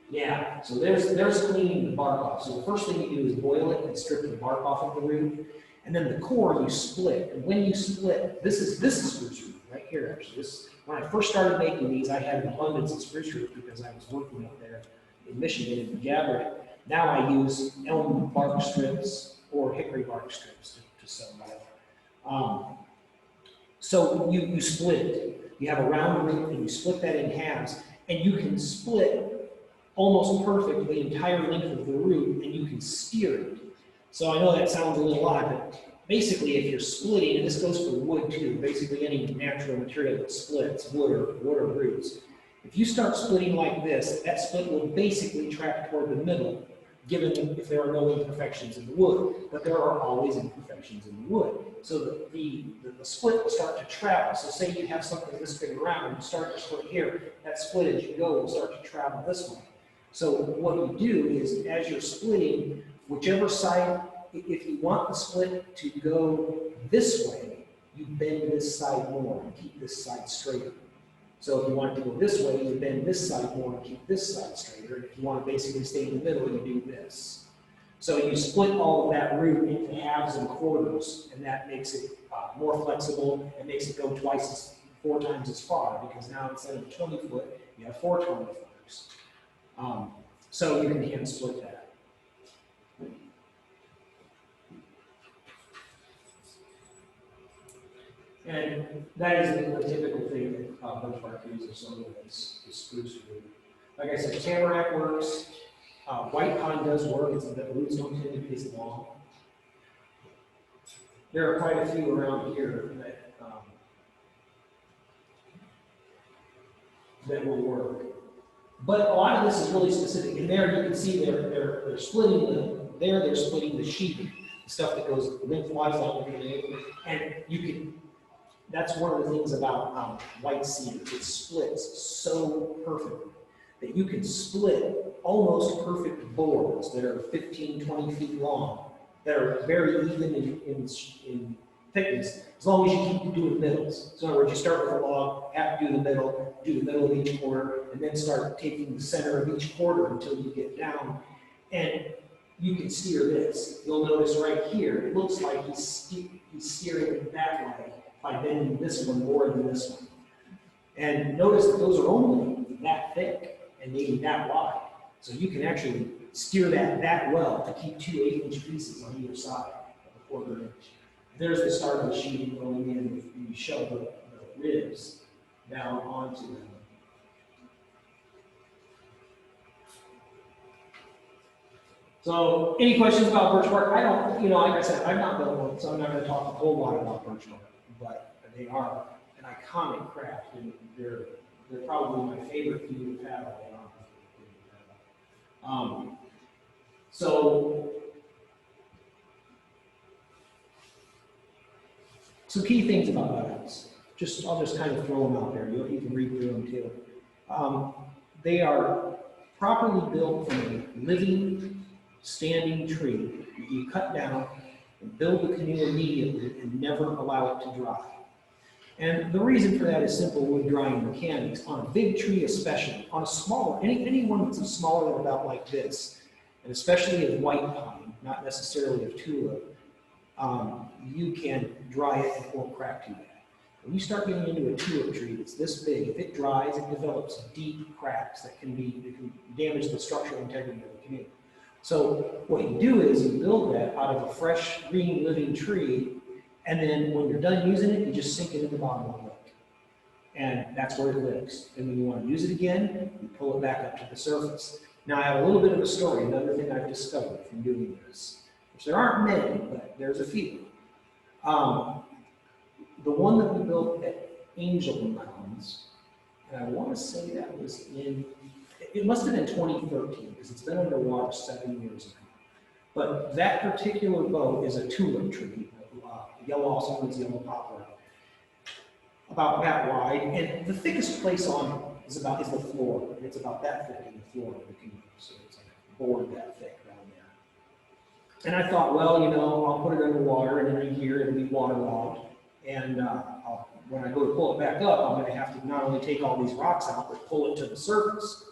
Yeah, so there's cleaning the bark off. So the first thing you do is boil it and strip the bark off of the root. And then the core you split. And when you split, this is spruce root right here actually. When I first started making these, I had an abundance of spruce root because I was working up there in Michigan in Birchbark. Now I use elm bark strips or hickory bark strips to sew that. So you split it. You have a round root and you split that in halves, and you can split almost perfect the entire length of the root, and you can steer it. So I know that sounds a little odd, but basically if you're splitting, and this goes for wood too, basically any natural material that splits, wood or roots. If you start splitting like this, that split will basically track toward the middle, given if there are no imperfections in the wood, but there are always imperfections in the wood. So the split will start to travel. So say you have something this big around, and you start to split here, that split as you go will start to travel this way. So what you do is, as you're splitting, whichever side, if you want the split to go this way, you bend this side more and keep this side straighter. So if you want it to go this way, you bend this side more and keep this side straighter. And if you want to basically stay in the middle, you do this. So you split all of that root into halves and quarters, and that makes it more flexible and makes it go 4 times as far, because now instead of 20 foot, you have 4 20-footers. So you can hand split that. And that is a typical thing that Birchbark uses, some of it's spruce root. Like I said, tamarack works, white pine does work, it's the roots don't tend to be as long. There are quite a few around here that will work. But a lot of this is really specific. And there you can see they're splitting they're splitting the sheathing, the stuff that goes lengthwise along the canoe. And you can, that's one of the things about white cedar. It splits so perfectly that you can split almost perfect boards that are 15, 20 feet long, that are very even in thickness, as long as you keep doing middles. So in other words, you start with a log, have to do the middle of each quarter, and then start taking the center of each quarter until you get down. And you can steer this. You'll notice right here, it looks like he's steering it that way by bending this one more than this one. And notice that those are only that thick and maybe that wide. So you can actually steer that well to keep 2 8-inch pieces on either side of a 1/4 inch. There's the start of the sheeting going in, and you shove the ribs down onto them. So, any questions about Birchbark? I don't, like I said, I've not built one, so I'm not going to talk a whole lot about Birchbark, but they are an iconic craft, and they're probably my favorite few to paddle. So some key things about dugouts. I'll just kind of throw them out there. You can read through them too. They are properly built from a living, standing tree that you cut down and build the canoe immediately and never allow it to dry. And the reason for that is simple wood drying mechanics. On a big tree especially, on a smaller, any one that's smaller than about like this, and especially of white pine, not necessarily of tulip, you can dry it and it won't crack too bad. When you start getting into a tulip tree that's this big, if it dries, it develops deep cracks that can damage the structural integrity of the canoe. So what you do is you build that out of a fresh, green, living tree, and then when you're done using it, you just sink it in the bottom of the lake. And that's where it lives. And when you want to use it again, you pull it back up to the surface. Now I have a little bit of a story, another thing I've discovered from doing this, which there aren't many, but there's a few. The one that we built at Angel Mountains, and I want to say that was it must have been 2013, because it's been underwater 7 years now. But that particular boat is a tulip tree, yellow, also known as yellow poplar, about that wide, and the thickest place on it is the floor. It's about that thick in the floor of the canoe, so it's like a board that thick down there. And I thought, well, I'll put it underwater, and in a year it'll be waterlogged. And when I go to pull it back up, I'm going to have to not only take all these rocks out, but pull it to the surface.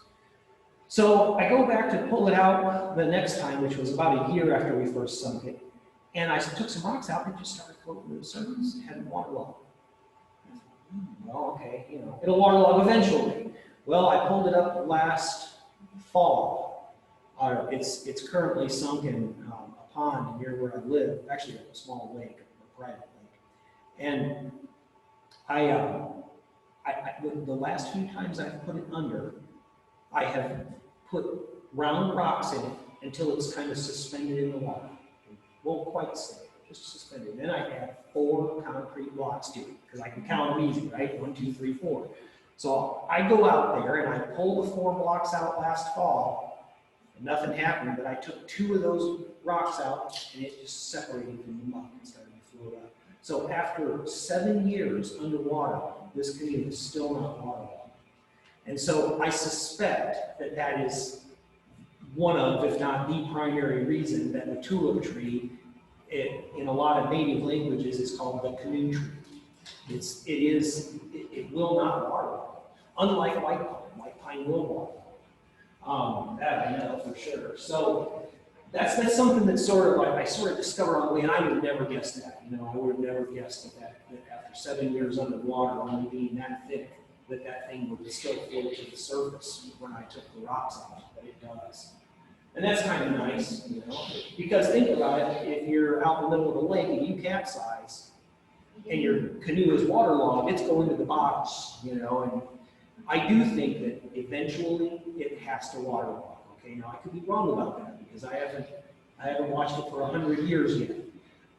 So I go back to pull it out the next time, which was about a year after we first sunk it. And I took some rocks out and it just started floating to the surface. It hadn't waterlogged. Well, okay, it'll waterlog eventually. Well, I pulled it up last fall. It's currently sunk in a pond near where I live, actually a small lake, a private lake. And the last few times I've put it under, I have put round rocks in it until it's kind of suspended in the water. It won't quite stay, just suspended. Then I add 4 concrete blocks to it, because I can count them easy, right? 1, 2, 3, 4. So I go out there and I pulled the 4 blocks out last fall, and nothing happened, but I took 2 of those rocks out and it just separated from the muck and started to float up. So after 7 years underwater, this canoe is still not waterlogged. And so I suspect that is one of, if not the primary reason that the tulip tree, in a lot of native languages, is called the canoe tree. It will not waterlog, unlike white pine. White pine will waterlog. That I know for sure. So that's something that I sort of discovered on the way, and I would have never guessed that. I would have never guessed that after 7 years underwater, only being that thick, that thing would still float to the surface when I took the rocks out, but it does. And that's kind of nice, because think about it, if you're out in the middle of the lake and you capsize, and your canoe is waterlogged, it's going to the bottom, and I do think that eventually it has to waterlog. Okay, now I could be wrong about that, because I haven't watched it for 100 years yet.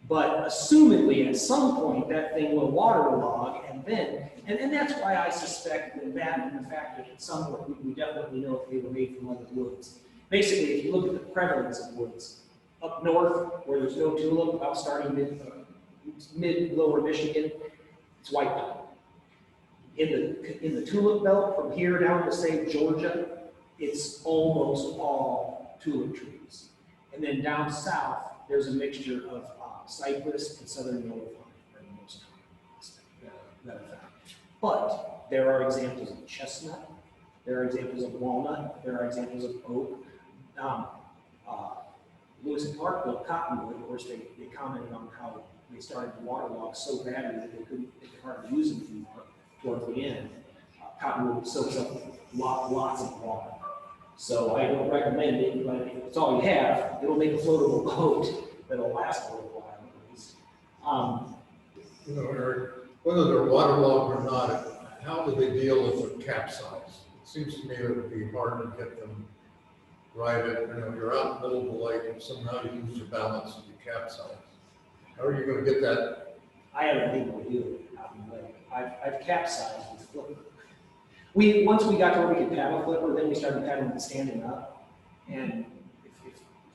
But assumedly, at some point, that thing will waterlog, and that's why I suspect that and the fact that somewhat we definitely know if they were made from other woods. Basically, if you look at the prevalence of woods, up north, where there's no tulip, about starting mid-lower Michigan, it's white pine. In the tulip belt, from here down to, say, Georgia, it's almost all tulip trees. And then down south, there's a mixture of cypress and southern yellow pine, for the most part, that I found. But there are examples of chestnut, there are examples of walnut, there are examples of oak. Lewis and Clark built cottonwood. Of course, they commented on how they started to waterlog so badly that they could hardly use them anymore towards the end. Cottonwood soaks up lots of water. So I don't recommend it, but if it's all you have, it'll make a floatable boat that'll last a little while at least. Eric, whether they're waterlogged or not, how do they deal with the capsize? It seems to me it would be hard to get them righted. You're out in the middle of the lake and somehow you lose your balance and you capsize. How are you going to get that? I haven't been able to do it out in the lake. I've capsized with flipper. Once we got to where we could paddle flipper, then we started paddling standing up. And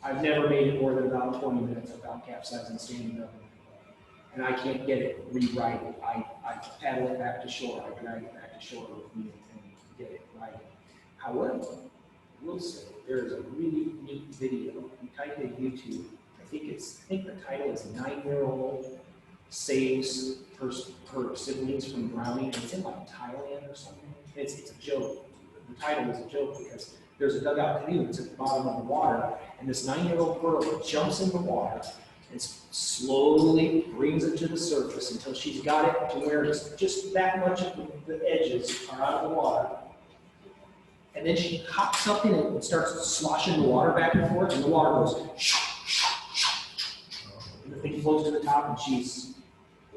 I've never made it more than about 20 minutes without capsizing standing up. And I can't get it re-righted. I paddle it back to shore. I drag it back to shore with me and get it righted. However, I will say there is a really neat video. You type in YouTube. I think the title is 9-year-old saves her siblings from drowning. It's in like Thailand or something. It's a joke. The title is a joke because there's a dugout canoe that's at the bottom of the water, and this 9-year-old girl jumps in the water, and slowly brings it to the surface until she's got it to where it's just that much of the edges are out of the water. And then she hops something and starts sloshing the water back and forth, and the water goes, and the thing floats to the top, and she's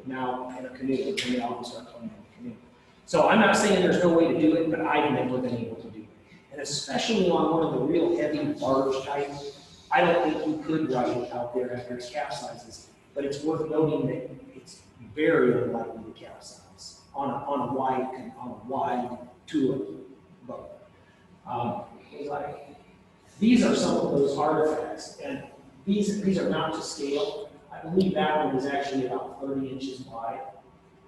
now in a canoe, and they all start playing in the canoe. So I'm not saying there's no way to do it, but I've never been able to do it. And especially on one of the real heavy barge types, I don't think you could ride it out there after it capsizes. But it's worth noting that it's very unlikely to capsize on a wide tulip boat. These are some of those artifacts, and these are not to scale. I believe that one is actually about 30 inches wide.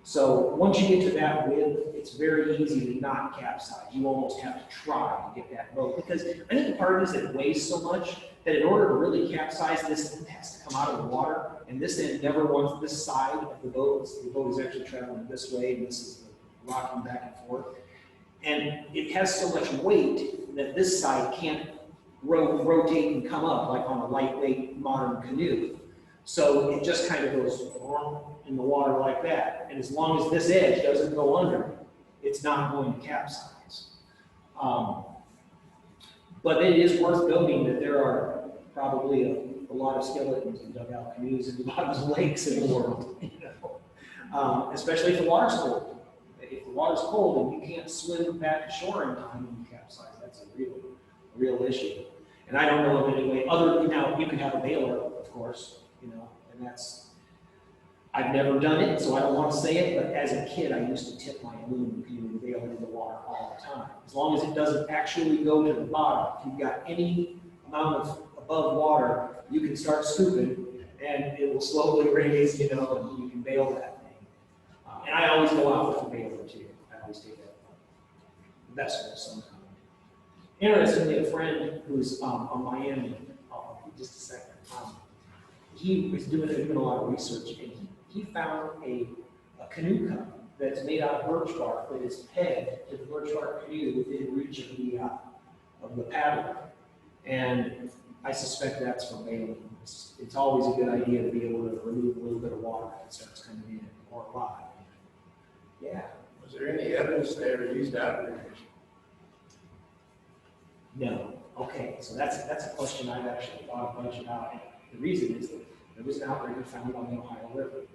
So once you get to that width, it's very easy to not capsize. You almost have to try to get that boat, because I think the part is that it weighs so much that in order to really capsize, this end has to come out of the water, and this end never wants this side of the boat. The boat is actually traveling this way, and this is the rocking back and forth. And it has so much weight that this side can't rotate and come up like on a lightweight modern canoe. So it just kind of goes in the water like that. And as long as this edge doesn't go under, it's not going to capsize. But it is worth noting that there are probably a lot of skeletons in dugout canoes in the bottoms of lakes in the world, especially if the water's cold. If the water's cold and you can't swim back to shore in time when you capsize, that's a real issue. And I don't know of any way other. Now you can have a bailer, of course, and that's. I've never done it, so I don't want to say it. But as a kid, I used to tip my aluminum canoe and bail into the water all the time. As long as it doesn't actually go to the bottom, if you've got any amount of above water, you can start scooping, and it will slowly raise, and you can bail that thing. And I always go out with a bailer too. I always take that vessel somehow. Interestingly, a friend who's on Miami, just a second, he was doing a lot of research, and he found a canoe cup that's made out of birch bark that is pegged to the birch bark canoe within reach of the paddle. And I suspect that's from bailing. It's always a good idea to be able to remove a little bit of water if it starts coming in, or a lot. Yeah. Was there any evidence they ever used outrigger? No. Okay, so that's a question I've actually thought a bunch about. And the reason is that there was an outrigger found on the Ohio River.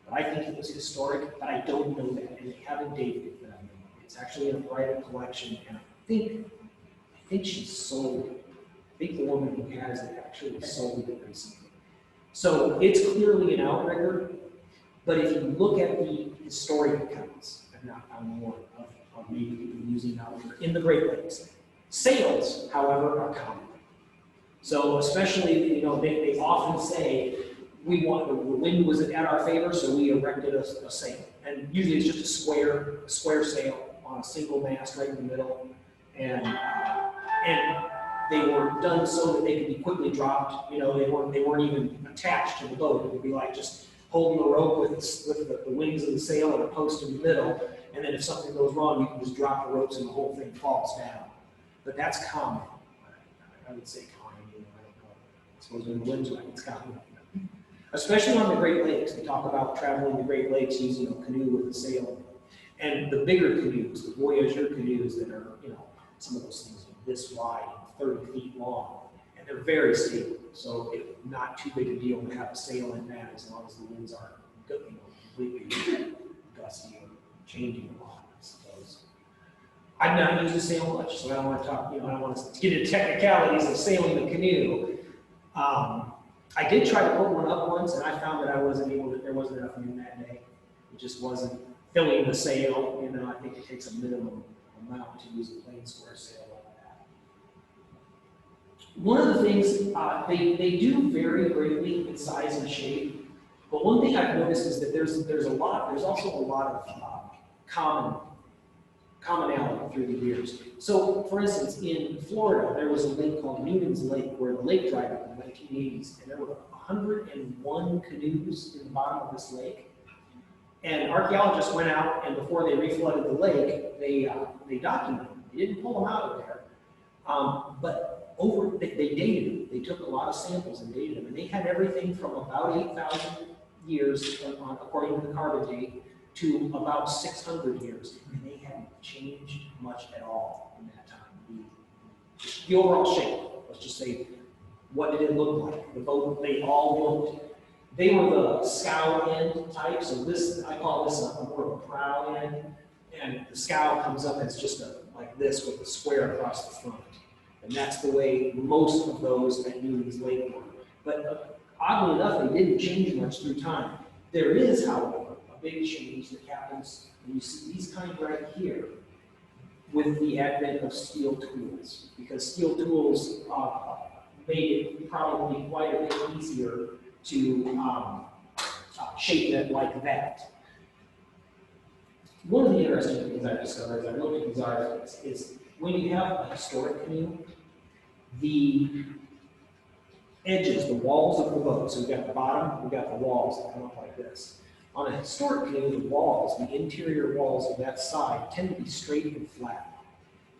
But I think it was historic, but I don't know that, and they haven't dated it. But I know. It's actually in a private collection, and I think she sold it. I think the woman who has it actually sold it recently. So it's clearly an outrigger, but if you look at the historic accounts, I've not found one of maybe people using outrigger in the Great Lakes. Sails, however, are common. So especially, they often say, the wind was at our favor, so we erected a sail. And usually it's just a square sail on a single mast right in the middle. And they were done so that they could be quickly dropped. They weren't even attached to the boat. It would be like just holding the rope with the wings of the sail and a post in the middle. And then if something goes wrong, you can just drop the ropes and the whole thing falls down. But that's common. I would say common. I don't know. I suppose when the wind's right, it's common. Especially on the Great Lakes, they talk about traveling the Great Lakes using a canoe with a sail. And the bigger canoes, the Voyageur canoes that are, some of those things are this wide, 30 feet long, and they're very stable. So it's not too big a deal to have a sail in that as long as the winds aren't completely gusty or changing a lot, I suppose. I've not used a sail much, so I don't want to talk, I don't want to get into technicalities of sailing the canoe. I did try to put one up once, and I found that there wasn't enough wind that day. It just wasn't filling the sail. I think it takes a minimum amount to use a plain square sail like that. One of the things, they do vary greatly in size and shape, but one thing I've noticed is that there's also a lot of commonality through the years. So, for instance, in Florida, there was a lake called Newman's Lake, where the lake dried up in the 1980s, and there were 101 canoes in the bottom of this lake. And archaeologists went out, and before they reflooded the lake, they documented them. They didn't pull them out of there, but they dated them. They took a lot of samples and dated them, and they had everything from about 8,000 years, according to the carbon date, to about 600 years, and they hadn't changed much at all in that time. The overall shape, let's just say, what did it look like? The boat, they all looked, they were the scow end type, so this, I call this more of a prow end, and the scow comes up as just like this with a square across the front. And that's the way most of those at Newlands Lake were. But oddly enough, they didn't change much through time. There is, however, a big change that happens when you see these kind right here with the advent of steel tools, because steel tools made it probably quite a bit easier to shape it like that. One of the interesting things I've discovered as I look at these artifacts is when you have a historic canoe, the edges, the walls of the boat, so we've got the bottom, we've got the walls that come up like this. On a historic canoe, the walls, the interior walls of that side tend to be straight and flat.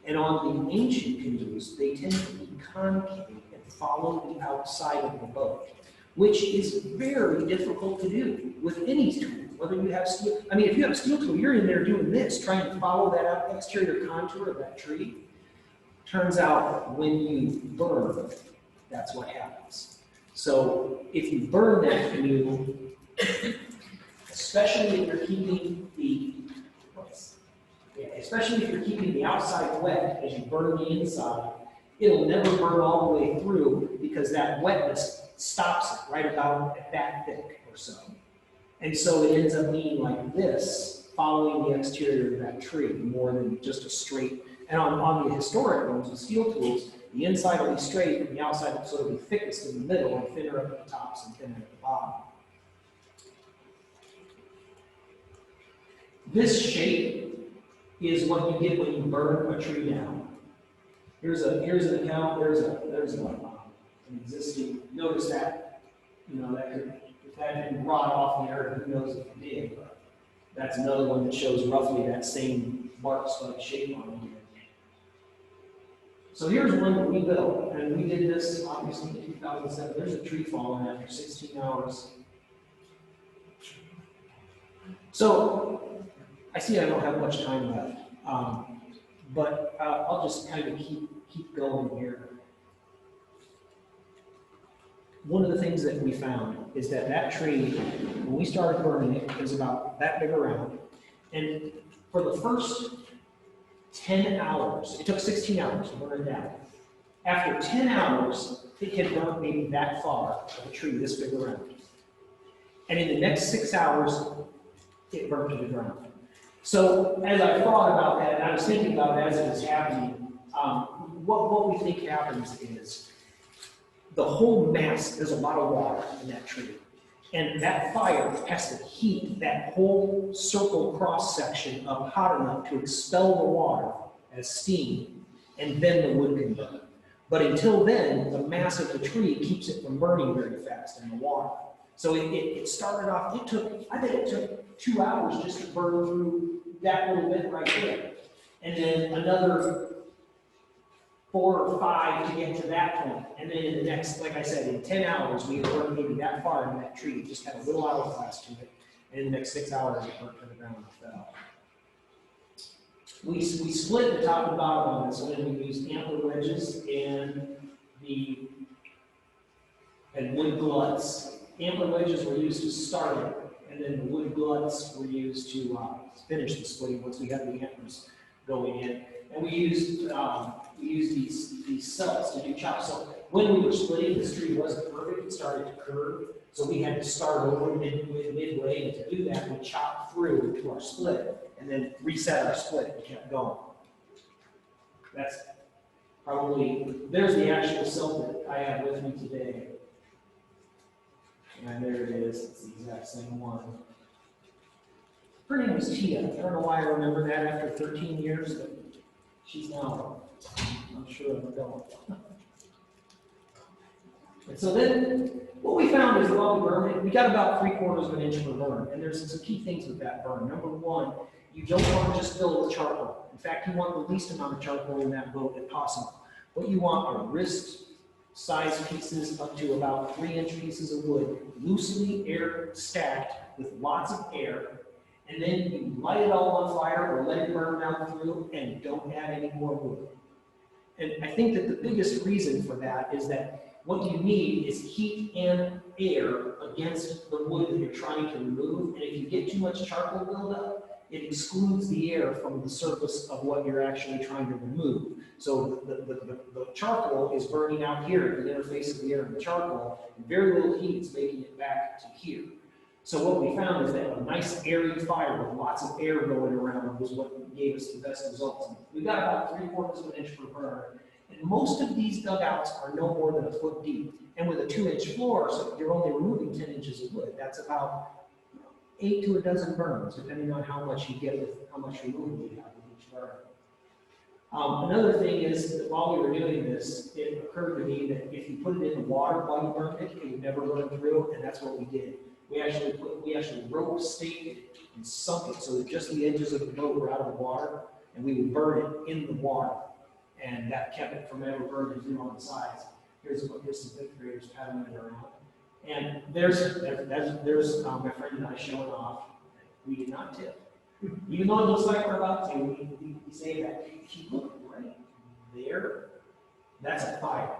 And on the ancient canoes, they tend to be concave and follow the outside of the boat, which is very difficult to do with any tool, whether you have steel. I mean, if you have a steel tool, you're in there doing this, trying to follow that exterior contour of that tree. Turns out when you burn, that's what happens. So if you burn that canoe, especially if you're keeping the outside wet as you burn the inside, it'll never burn all the way through because that wetness stops it right about at that thick or so. And so it ends up being like this, following the exterior of that tree more than just a straight. And on the historic ones, the steel tools, the inside will be straight and the outside will sort of be thickest in the middle and thinner at the tops and thinner at the bottom. This shape is what you get when you burn a tree down. Here's an account, there's an existing, notice that, you know, that could, if that didn't rot off the earth, who knows if it did, but that's another one that shows roughly that same bark spike shape on it. So here's one that we built, and we did this obviously in 2007. There's a tree falling after 16 hours. So I see I don't have much time left, but I'll just kind of keep going here. One of the things that we found is that that tree, when we started burning it, it was about that big around, and for the first 10 hours, it took 16 hours to burn it down. After 10 hours, it had burnt maybe that far of a tree this big around. And in the next 6 hours, it burnt to the ground. So as I thought about that, and I was thinking about it as it was happening, what we think happens is the whole mass, there's a lot of water in that tree. And that fire has to heat that whole circle cross-section up hot enough to expel the water as steam, and then the wood can burn. But until then, the mass of the tree keeps it from burning very fast in the water. So it started off, I bet it took 2 hours just to burn through that little bit right there. And then another 4 or 5 to get to that point. And then in the next, like I said, in 10 hours, we had burned maybe that far into that tree. It just had a little hourglass to it. And in the next 6 hours, it burnt to the ground and fell. We split the top and bottom on this one. We used antler wedges and wood gluts. Antler wedges were used to start it, and then the wood gluts were used to finish the splitting once we had the antlers going in. And we used these cells to do chops. So when we were splitting, this tree wasn't perfect. It started to curve. So we had to start over midway. And to do that, we chopped through to our split and then reset our split and kept going. That's probably, there's the actual cell that I have with me today. And there it is. It's the exact same one. Her name was Tia. I don't know why I remember that after 13 years, but she's now, I'm sure, an adult. And so then, what we found is while we burned it, we got about 3/4 of an inch per burn. And there's some key things with that burn. Number one, you don't want to just fill it with charcoal. In fact, you want the least amount of charcoal in that boat if possible. What you want are wrist-sized pieces up to about 3-inch pieces of wood, loosely air stacked with lots of air, and then you light it all on fire or let it burn down through and don't add any more wood. And I think that the biggest reason for that is that what you need is heat and air against the wood that you're trying to remove. And if you get too much charcoal buildup, it excludes the air from the surface of what you're actually trying to remove. So the charcoal is burning out here at the interface of the air and the charcoal, and very little heat is making it back to here. So what we found is that a nice airy fire with lots of air going around was what gave us the best results. We got about 3/4 of an inch per burn. And most of these dugouts are no more than a foot deep. And with a 2-inch floor, so you're only removing 10 inches of wood. That's about 8 to a dozen burns, depending on how much you get with how much removal you have with each burn. Another thing is that while we were doing this, it occurred to me that if you put it in the water while you burned it, it would never burn through, and that's what we did. We actually rope staked it and sunk it so that just the edges of the boat were out of the water, and we would burn it in the water. And that kept it from ever burning through on the sides. Here's some fifth graders paddling it around. And there's my friend and I showing off. We did not tip. Even though it looks like we're about to, we say that. If you look right there, that's a fire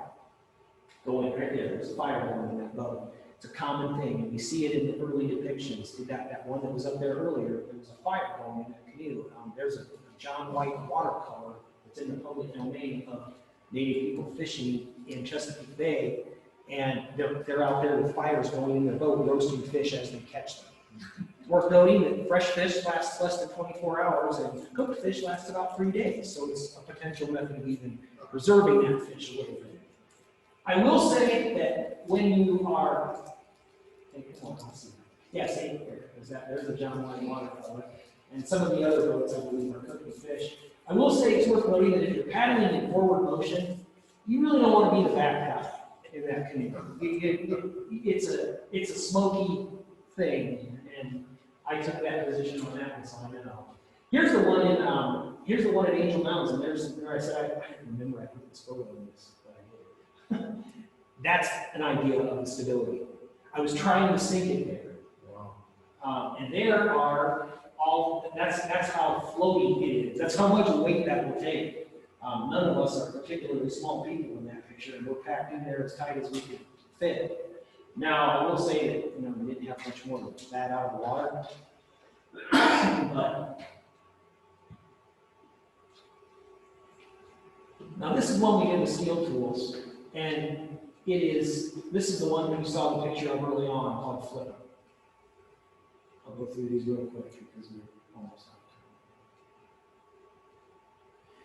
going right there. There's a fire going in that boat. It's a common thing, and we see it in the early depictions. That one that was up there earlier, there was a fire going in that canoe. There's a John White watercolor that's in the public domain of Native people fishing in Chesapeake Bay, and they're out there with fires going in their boat, roasting fish as they catch them. It's worth noting that fresh fish lasts less than 24 hours, and cooked fish lasts about 3 days, so it's a potential method of even preserving that fish a little bit. I will say that when you are, yes, there's a John White watercolor, and some of the other boats, I believe, are cooking fish. I will say it's worth noting that if you're paddling in forward motion, you really don't want to be the back guy in that canoe. It's a smoky thing, and I took that position on that one, so I know. Here's the one at Angel Mounds, and there I said I remember I put this photo in this, but I did. That's an idea of the stability. I was trying to sink it there. Wow. And there are that's how floaty it is. That's how much weight that will take. None of us are particularly small people in that picture, and we're packed in there as tight as we could fit. Now, I will say that we didn't have much more than that out of the water. But now this is one we did with steel tools, and this is the one that you saw the picture of early on called Flip. I'll go through these real quick because we're almost out of time.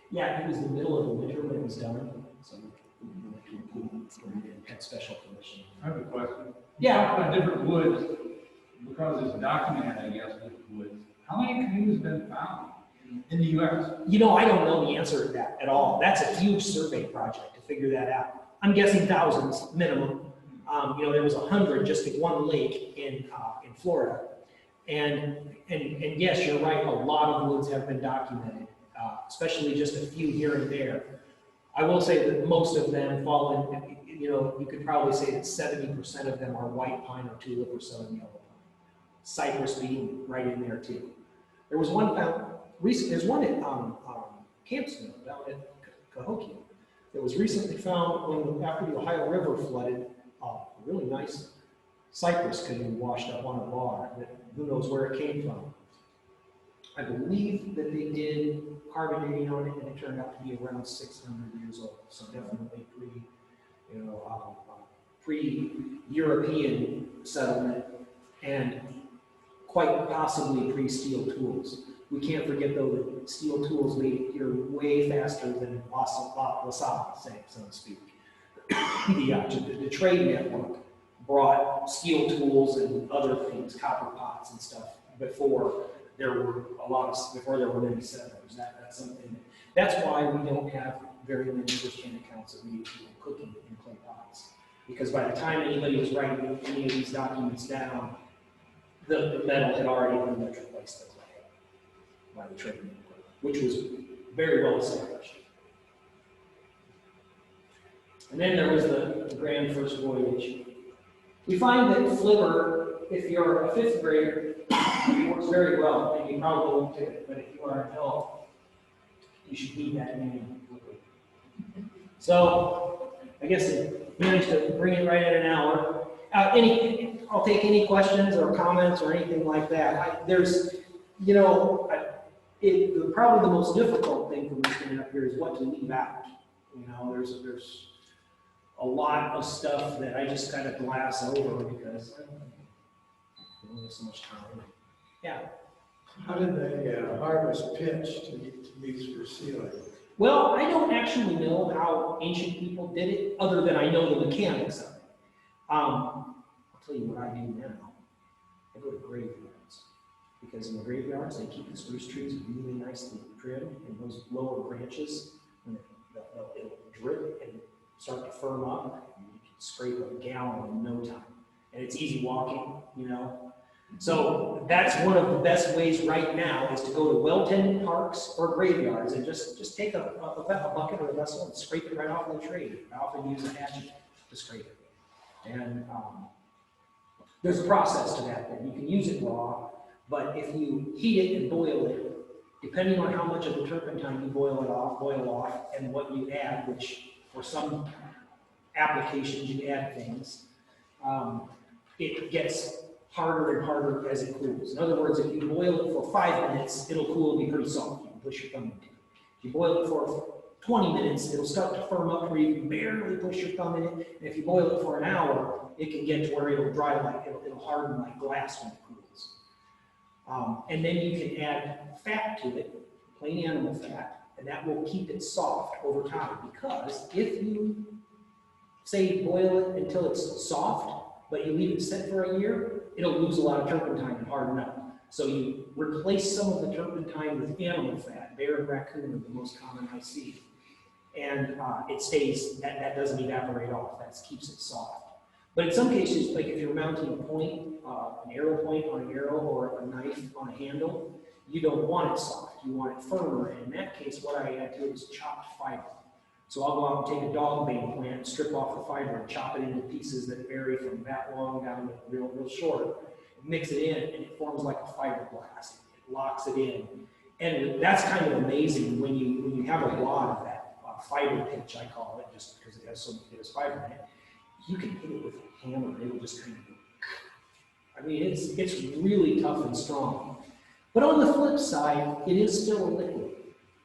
Yeah, it was the middle of the winter when it was done, so we had special permission. I have a question. Yeah. On different woods, because it's documented, I guess, with woods, how many canoes have been found in the U.S.? I don't know the answer to that at all. That's a huge survey project to figure that out. I'm guessing thousands minimum. There was 100 just at one lake in Florida. And yes, you're right, a lot of woods have been documented, especially just a few here and there. I will say that most of them fall in, you could probably say that 70% of them are white pine or tulip or southern yellow pine. Cypress being right in there too. There was one found recently, there's one at Camp Snow down at Cahokia that was recently found after the Ohio River flooded, a really nice cypress canoe washed up on a bar that who knows where it came from. I believe that they did carbon dating on it, and it turned out to be around 600 years old. So definitely pre-European settlement, and quite possibly pre-steel tools. We can't forget though that steel tools made it here way faster than LaSalle, so to speak. The trade network brought steel tools and other things, copper pots and stuff, before there were many settlers. That's something. That's why we don't have very many firsthand accounts of Native people cooking in clay pots, because by the time anybody was writing any of these documents down, the metal had already been replaced by the trade network, which was very well established. And then there was the grand first voyage. We find that flipper, if you're a fifth grader, it works very well, and you probably won't do it, but if you are an adult, you should need that manual flipper. So, I guess I managed to bring it right at an hour. I'll take any questions or comments or anything like that. Probably the most difficult thing for me standing up here is what to leave out. You know, there's a lot of stuff that I just kind of glass over because I don't have so much time. Yeah. How did they harvest pitch to use for sealing? Well, I don't actually know how ancient people did it, other than I know the mechanics of it. I'll tell you what I do now. I go to graveyards, because in the graveyards, they keep the spruce trees really nicely trimmed, and those lower branches, it'll drip and start to firm up, and you can scrape a gallon in no time. And it's easy walking, you know. So that's one of the best ways right now is to go to well-tended parks or graveyards and just take a bucket or a vessel and scrape it right off the tree. I often use a hatchet to scrape it. And there's a process to that. You can use it raw, but if you heat it and boil it, depending on how much of the turpentine you boil off, and what you add, which for some applications you add things, it gets harder and harder as it cools. In other words, if you boil it for 5 minutes, it'll cool and be pretty soft. You can push your thumb into it. If you boil it for 20 minutes, it'll start to firm up where you can barely push your thumb in it. And if you boil it for an hour, it can get to where it'll dry like, it'll harden like glass when it cools. And then you can add fat to it, plain animal fat, and that will keep it soft over time. Because if you, say, boil it until it's soft, but you leave it sit for a year, it'll lose a lot of turpentine and harden up. So you replace some of the turpentine with animal fat. Bear and raccoon are the most common I see. And it stays, that doesn't evaporate off, that keeps it soft. But in some cases, like if you're mounting a point, an arrow point on an arrow or a knife on a handle, you don't want it soft, you want it firmer. And in that case, what I add to it is chopped fiber. So I'll go out and take a dog bane plant, strip off the fiber, and chop it into pieces that vary from that long down to real short. Mix it in, and it forms like a fiberglass. It locks it in, and that's kind of amazing when you have a lot of that fiber pitch, I call it, just because it has so much fiber in it. You can hit it with a hammer; it will just kind of. I mean, it's really tough and strong. But on the flip side, it is still a liquid.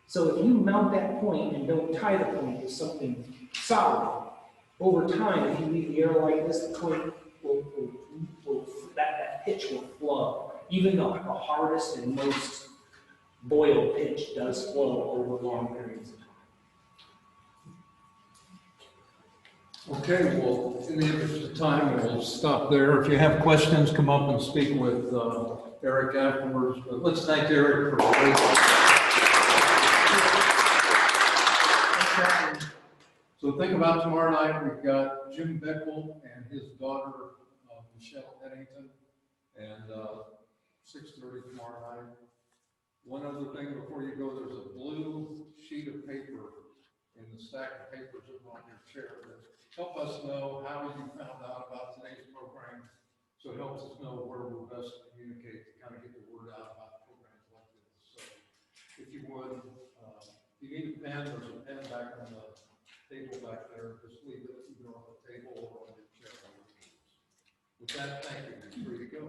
So if you mount that point and don't tie the point with something solid, over time, if you leave the arrow like this, the point that pitch will flow. Even though the hardest and most boiled pitch does flow over long periods of time. Okay, well, in the interest of time, we'll stop there. If you have questions, come up and speak with Erik afterwards. But let's thank Erik for the great. So think about tomorrow night. We've got Jim Beckel and his daughter, Michelle Eddington, and 6:30 tomorrow night. One other thing before you go, there's a blue sheet of paper in the stack of papers on your chair that help us know how you found out about today's program. So it helps us know where we're best to communicate to kind of get the word out about programs like this. So if you would, if you need a pen, there's a pen back on the table back there. Just leave it either on the table or on your chair. With that, thank you. You're free to go.